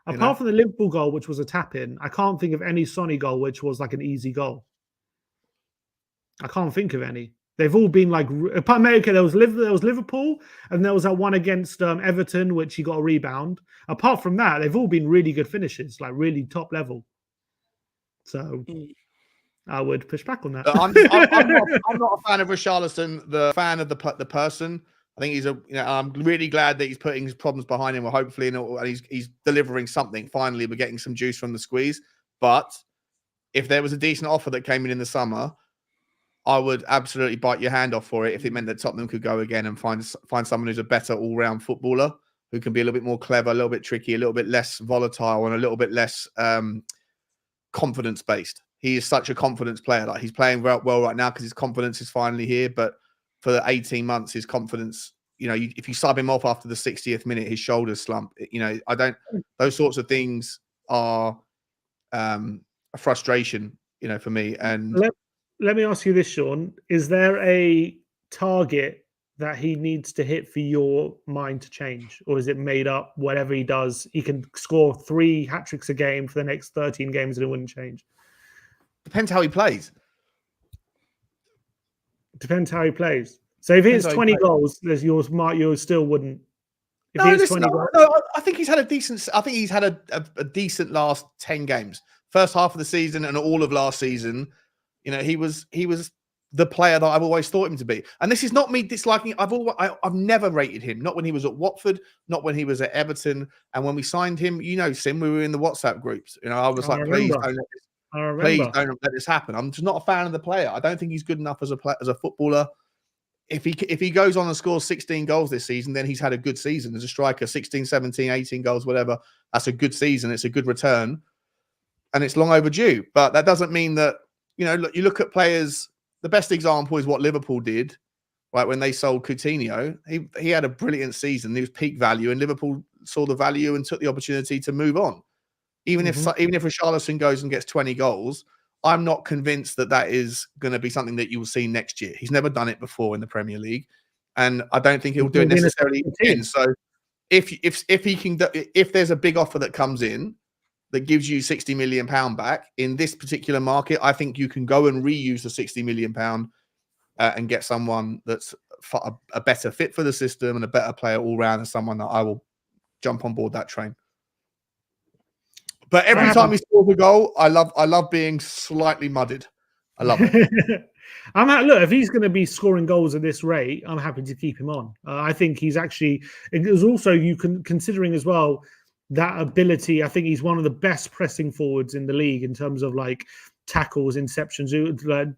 apart from the Liverpool goal, which was a tap-in, I can't think of any Sonny goal which was like an easy goal. I can't think of any. They've all been like, okay, there was Liverpool, and there was that one against Everton, which he got a rebound. Apart from that, they've all been really good finishes, like really top level. So I would push back on that. I'm not a fan of Richarlison, the fan of the person. I think I'm really glad that he's putting his problems behind him. Well, hopefully, and he's delivering something. Finally, we're getting some juice from the squeeze. But if there was a decent offer that came in the summer, I would absolutely bite your hand off for it if it meant that Tottenham could go again and find someone who's a better all-round footballer, who can be a little bit more clever, a little bit tricky, a little bit less volatile, and a little bit less confidence-based. He is such a confidence player. Like, he's playing well right now because his confidence is finally here, but for the 18 months, his confidence, if you sub him off after the 60th minute, his shoulders slump. Those sorts of things are a frustration, for me. And let me ask you this, Sean. Is there a target that he needs to hit for your mind to change? Or is it made up, whatever he does, he can score 3 hat-tricks a game for the next 13 games and it wouldn't change? Depends how he plays. Depends how he plays. So if he hits 20 goals, there's you still wouldn't. If he hits 20 goals, I think he's had a decent. I think he's had a decent last 10 games. First half of the season and all of last season, he was the player that I've always thought him to be. And this is not me disliking. I've never rated him. Not when he was at Watford. Not when he was at Everton. And when we signed him, Sim, we were in the WhatsApp groups. I was like, please don't let this happen. I'm just not a fan of the player. I don't think he's good enough as a footballer. if he goes on and scores 16 goals this season, then he's had a good season as a striker. 16, 17, 18 goals, whatever. That's a good season. It's a good return, and it's long overdue. But that doesn't mean that, look, you look at players. The best example is what Liverpool did, right, when they sold Coutinho. He had a brilliant season. He was peak value, and Liverpool saw the value and took the opportunity to move on. Even if Richarlison goes and gets 20 goals, I'm not convinced that is going to be something that you will see next year. He's never done it before in the Premier League, and I don't think he'll do it necessarily again. So if there's a big offer that comes in that gives you £60 million back in this particular market, I think you can go and reuse the £60 million and get someone that's a better fit for the system and a better player all round, and someone that I will jump on board that train. But every time he scores a goal, I love being slightly mudded. I love it. Look, if he's going to be scoring goals at this rate, I'm happy to keep him on. I think he's actually. It was also considering as well that ability. I think he's one of the best pressing forwards in the league in terms of like tackles, interceptions,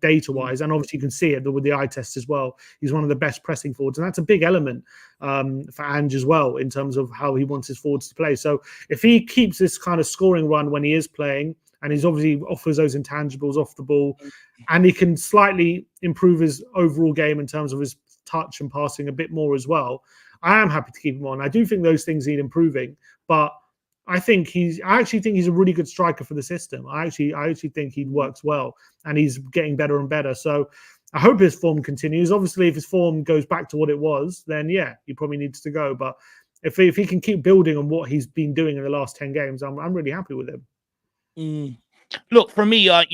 data-wise, and obviously you can see it with the eye test as well. He's one of the best pressing forwards, and that's a big element for Ange as well in terms of how he wants his forwards to play. So if he keeps this kind of scoring run when he is playing, and he's obviously offers those intangibles off the ball, and he can slightly improve his overall game in terms of his touch and passing a bit more as well, I am happy to keep him on. I do think those things need improving, but I actually think he's a really good striker for the system. I actually think he works well, and he's getting better and better. So I hope his form continues. Obviously, if his form goes back to what it was, then yeah, he probably needs to go. But if he can keep building on what he's been doing in the last 10 games, I'm really happy with him. Look, for me, I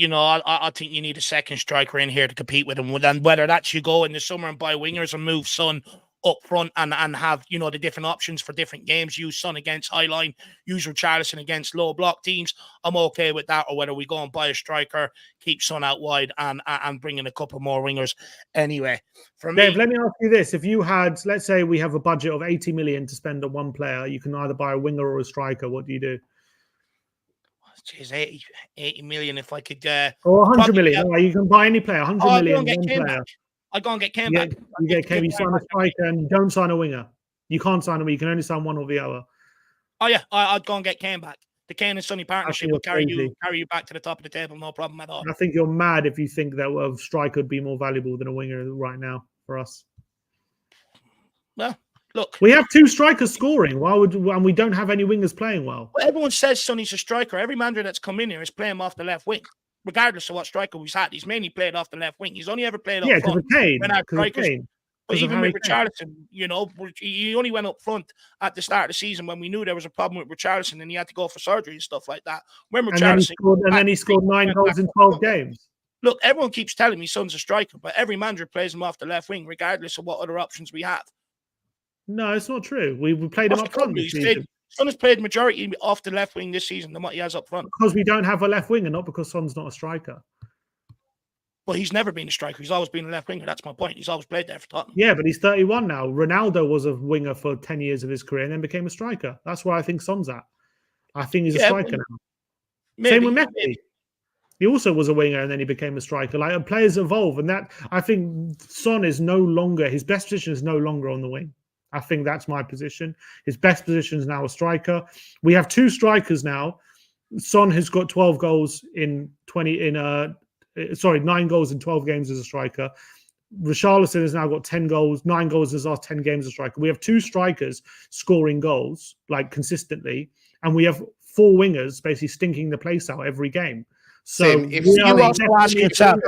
think you need a second striker in here to compete with him. And whether that's you go in the summer and buy wingers and move Son up front and have, the different options for different games, use Son against high line, use Richarlison against low block teams, I'm okay with that. Or whether we go and buy a striker, keep Son out wide and bring in a couple more wingers. Anyway, for me, Dave, let me ask you this. If you had, let's say we have a budget of 80 million to spend on one player, you can either buy a winger or a striker. What do you do? Jeez, 80 million if I could. Or 100 million. You can buy any player, 100 million. I go and get Kane back. You get Kane, you sign a striker and you don't sign a winger. You can't sign a winger. You can only sign one or the other. Oh, yeah. I'd go and get Kane back. The Kane and Sonny partnership will carry you back to the top of the table. No problem at all. I think you're mad if you think that a striker would be more valuable than a winger right now for us. Well, look. We have two strikers scoring. And we don't have any wingers playing well? Well, everyone says Sonny's a striker. Every manager that's come in here is playing him off the left wing. Regardless of what striker we've had, he's mainly played off the left wing. He's only ever played up front. When our strikers, but even with Richarlison, he only went up front at the start of the season when we knew there was a problem with Richarlison and he had to go for surgery and stuff like that. When Richarlison and then he scored 9 goals in 12 games. Look, everyone keeps telling me Son's a striker, but every manager plays him off the left wing, regardless of what other options we have. No, it's not true. We played him up front this season. Son has played majority off the left wing this season than what he has up front. Because we don't have a left winger, not because Son's not a striker. Well, he's never been a striker. He's always been a left winger. That's my point. He's always played there for Tottenham. Yeah, but he's 31 now. Ronaldo was a winger for 10 years of his career and then became a striker. That's where I think Son's at. I think he's a striker now. Same with Messi. He also was a winger and then he became a striker. Like, players evolve, and that I think Son is no longer, his best position is no longer on the wing. I think that's my position. His best position is now a striker. We have two strikers now. Son has got 12 goals in 9 goals in 12 games as a striker. Richarlison has now got 9 goals in his last 10 games as a striker. We have two strikers scoring goals like consistently, and we have 4 wingers basically stinking the place out every game. So if you also ask yourself,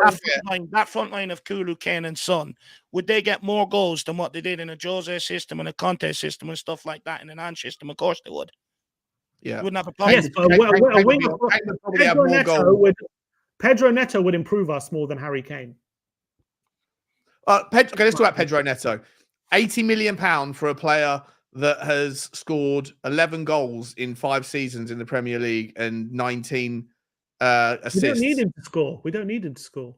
that front line of Kulu, Kane and Son, would they get more goals than what they did in a Jose system and a Conte system and stuff like that in an Ange system? Of course they would. Yeah. You wouldn't have a problem. Yes, but Pedro Neto would improve us more than Harry Kane. Let's talk about Pedro Neto. £80 million for a player that has scored 11 goals in 5 seasons in the Premier League and 19 assists. We don't need him to score.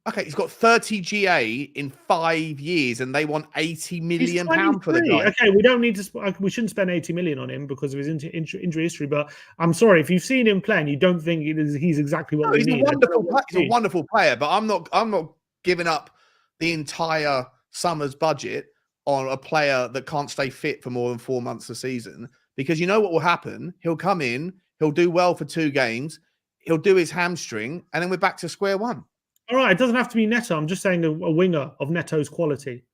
Okay, he's got 30 GA in 5 years, and they want £80 million for the guy. Okay, we don't need to. We shouldn't spend 80 million on him because of his injury history. But I'm sorry, if you've seen him play, and you don't think he's exactly what we need. He's a wonderful player, but I'm not giving up the entire summer's budget on a player that can't stay fit for more than 4 months a season, because you know what will happen? He'll come in, he'll do well for 2 games, he'll do his hamstring, and then we're back to square one. All right, it doesn't have to be Neto. I'm just saying a winger of Neto's quality.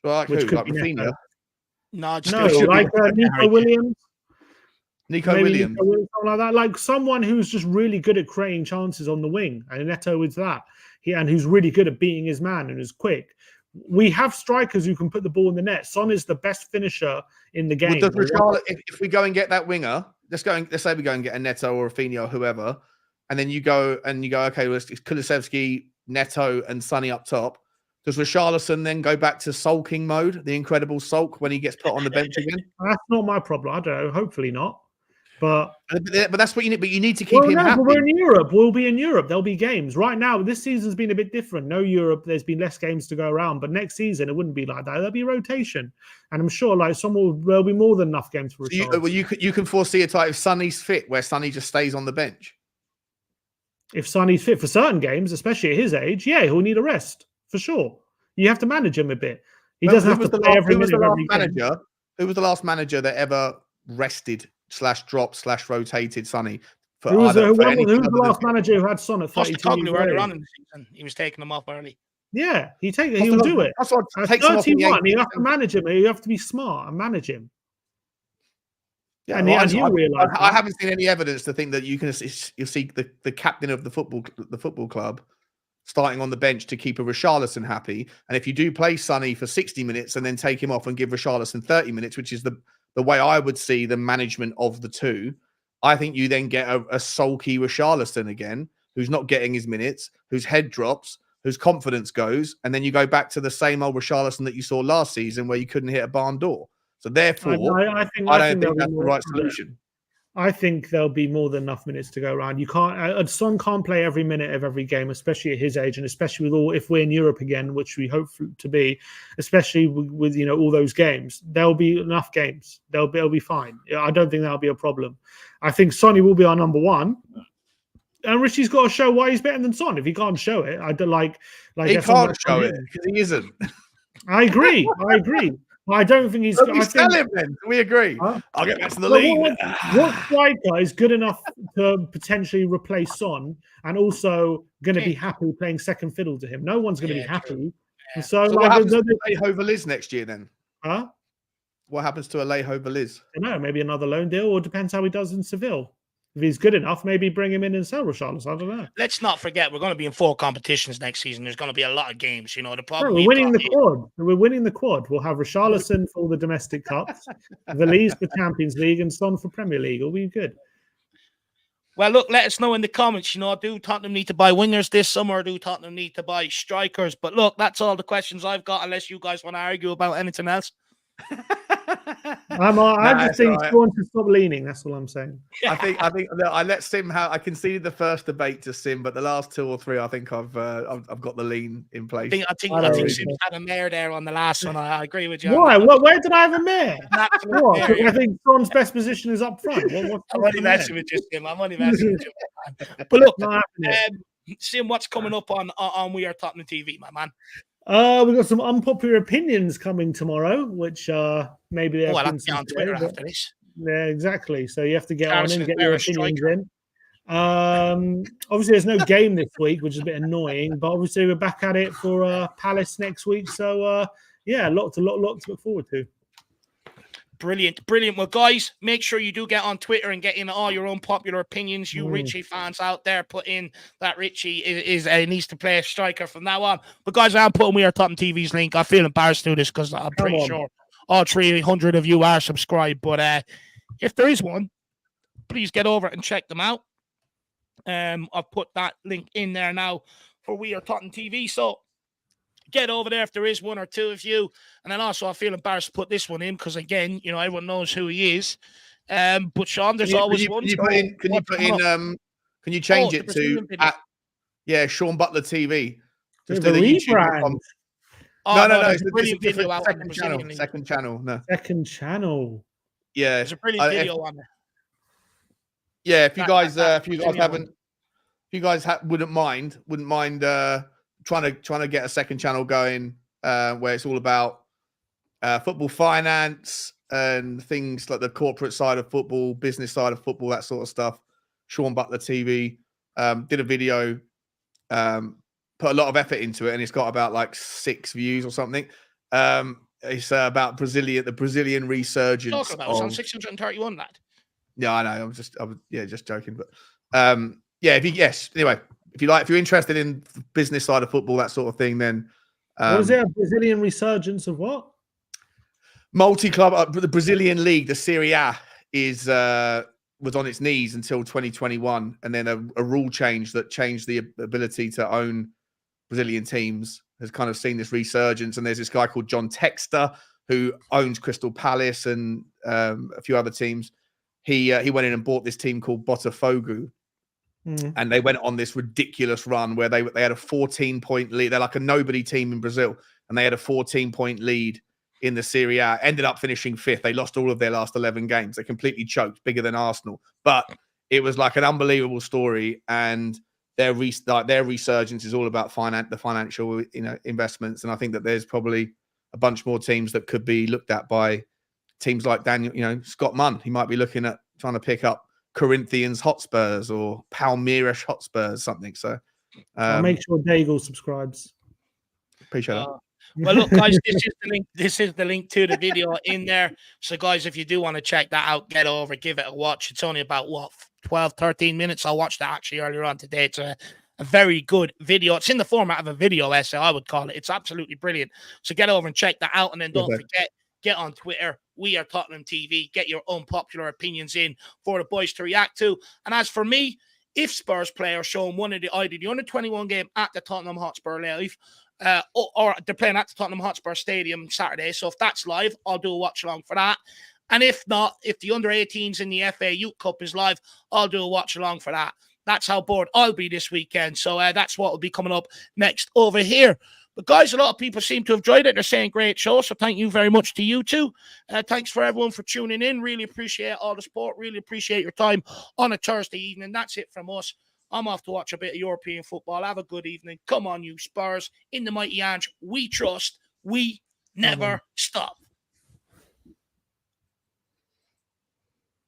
Like which who? could Like be Rafinha? Neto. No, No, like Nico Williams. Nico Maybe Williams. Nico Williams, something like that. Like someone who's just really good at creating chances on the wing. And Neto is that. And who's really good at beating his man and is quick. We have strikers who can put the ball in the net. Son is the best finisher in the game. Well, if we go and get that winger, let's say we go and get a Neto or a Rafinha or whoever, and then you go, okay, well, it's Kulusevski, Neto, and Sonny up top. Does Richarlison then go back to sulking mode, the incredible sulk, when he gets put on the bench again? That's not my problem. I don't know. Hopefully not. But that's what you need. But you need to keep him happy. But we're in Europe. We'll be in Europe. There'll be games. Right now, this season's been a bit different. No Europe. There's been less games to go around. But next season, it wouldn't be like that. There'll be rotation. And I'm sure there'll be more than enough games for Richarlison. You can foresee a time if Sonny's fit where Sonny just stays on the bench. If Sonny's fit for certain games, especially at his age, yeah, he'll need a rest. For sure. You have to manage him a bit. He doesn't have to play every minute of every game. Who was the last manager that ever rested /dropped /rotated Sonny? Who was the last manager who had Son at 32 years earlier on in the season? He was taking them off early. Yeah, he'll do it. At 31, you have to manage him. You have to be smart and manage him. Yeah, I haven't seen any evidence to think that you'll see the captain of the football club starting on the bench to keep a Richarlison happy. And if you do play Sonny for 60 minutes and then take him off and give Richarlison 30 minutes, which is the way I would see the management of the two, I think you then get a sulky Richarlison again, who's not getting his minutes, whose head drops, whose confidence goes, and then you go back to the same old Richarlison that you saw last season where you couldn't hit a barn door. So therefore, I don't think that's the right solution. I think there'll be more than enough minutes to go around. You can't. Son can't play every minute of every game, especially at his age, and especially with if we're in Europe again, which we hope to be, especially with all those games. There'll be enough games. They'll be fine. I don't think that'll be a problem. I think Sonny will be our number one, and Richie's got to show why he's better than Son. If he can't show it, I don't like. He can't show it because he isn't. I agree. I don't think he's. Sell him then. We agree. Huh? I'll get back to the league. What striker is good enough to potentially replace Son and also going to be happy playing second fiddle to him? No one's going to be happy. Yeah. So what happens to Alejo Veliz next year then? Huh? What happens to Alejo Veliz? I don't know. Maybe another loan deal, or depends how he does in Seville. If he's good enough, maybe bring him in and sell Richarlison. I don't know. Let's not forget, we're going to be in 4 competitions next season. There's going to be a lot of games. The problem. We're winning the quad. We're winning the quad. We'll have Richarlison for all the domestic cups, Veliz for Champions League, and Son for Premier League. It'll be good. Well, look, let us know in the comments. Do Tottenham need to buy wingers this summer, or do Tottenham need to buy strikers? But look, that's all the questions I've got. Unless you guys want to argue about anything else. I just think it's going to stop leaning. That's all I'm saying. I think I let Sim have. I conceded the first debate to Sim, but the last 2 or 3, I think I've got the lean in place. I think Sim's had a mare there on the last one. I agree with you. Why? Where did I have a mare? I think Son's best position is up front. I'm only messing with you, Sim. I'm only messing with you. But look, Sim, what's coming up on We Are Tottenham TV, my man? We've got some unpopular opinions coming tomorrow, which maybe I'll have to get on Twitter after this. Yeah, exactly. So you have to get on and get your opinions in. Obviously, there's no game this week, which is a bit annoying, but obviously we're back at it for Palace next week. So yeah, lot to look forward to. Brilliant. Well, guys, make sure you do get on Twitter and get in all your own popular opinions. You Richie fans out there, put in that Richie needs to play a striker from now on. But guys, I'm putting We Are Tottenham TV's link. I feel embarrassed to do this because I'm pretty sure all 300 of you are subscribed. But if there is one, please get over and check them out. I've put that link in there now for We Are Tottenham TV. So get over there if there is 1 or 2 of you. And then also I feel embarrassed to put this one in because, again, everyone knows who he is. But Sean, there's always one. Can you change it to Sean Butler TV? Just do the rebrand. No. It's a different second channel. No. Second channel. Yeah. There's a brilliant video on there. Yeah, if you guys wouldn't mind trying to get a second channel going where it's all about football finance and things like the corporate side of football, business side of football, that sort of stuff. Sean Butler TV did a video, put a lot of effort into it, and it's got about like 6 views or something. It's about the Brazilian resurgence. Talking about it's on 631, lad. Yeah, I know. I was just joking, but anyway, if you're interested in the business side of football, that sort of thing, then was there a Brazilian resurgence of what? Multi-club, the Brazilian league, the Serie A, was on its knees until 2021, and then a rule change that changed the ability to own Brazilian teams has kind of seen this resurgence. And there's this guy called John Textor who owns Crystal Palace and a few other teams. He went in and bought this team called Botafogo, and they went on this ridiculous run where they had a 14-point lead. They're like a nobody team in Brazil, and they had a 14-point lead in the Serie A. Ended up finishing 5th. They lost all of their last 11 games. They completely choked, bigger than Arsenal. But it was like an unbelievable story, and their resurgence is all about the financial investments. And I think that there's probably a bunch more teams that could be looked at by teams like Scott Munn. He might be looking at trying to pick up Corinthians Hotspurs or Palmeiras Hotspurs, something. So I'll make sure Daigle subscribes. Appreciate that. Well, look, guys, this is the link. This is the link to the video in there. So, guys, if you do want to check that out, get over, give it a watch. It's only about 12, 13 minutes. I watched that actually earlier on today. It's a very good video. It's in the format of a video essay, I would call it. It's absolutely brilliant. So get over and check that out. And then don't forget, get on Twitter. We are Tottenham TV. Get your unpopular opinions in for the boys to react to. And as for me, if Spurs players show them either the under-21 game at the Tottenham Hotspur Live, or they're playing at the Tottenham Hotspur Stadium Saturday. So if that's live, I'll do a watch along for that. And if not, if the under-18s in the FA Youth Cup is live, I'll do a watch along for that. That's how bored I'll be this weekend. So that's what will be coming up next over here. But guys, a lot of people seem to have enjoyed it. They're saying great show. So thank you very much to you two. Thanks for everyone for tuning in. Really appreciate all the support. Really appreciate your time on a Thursday evening. That's it from us. I'm off to watch a bit of European football. Have a good evening. Come on, you Spurs. In the mighty Ange, we trust. We never stop.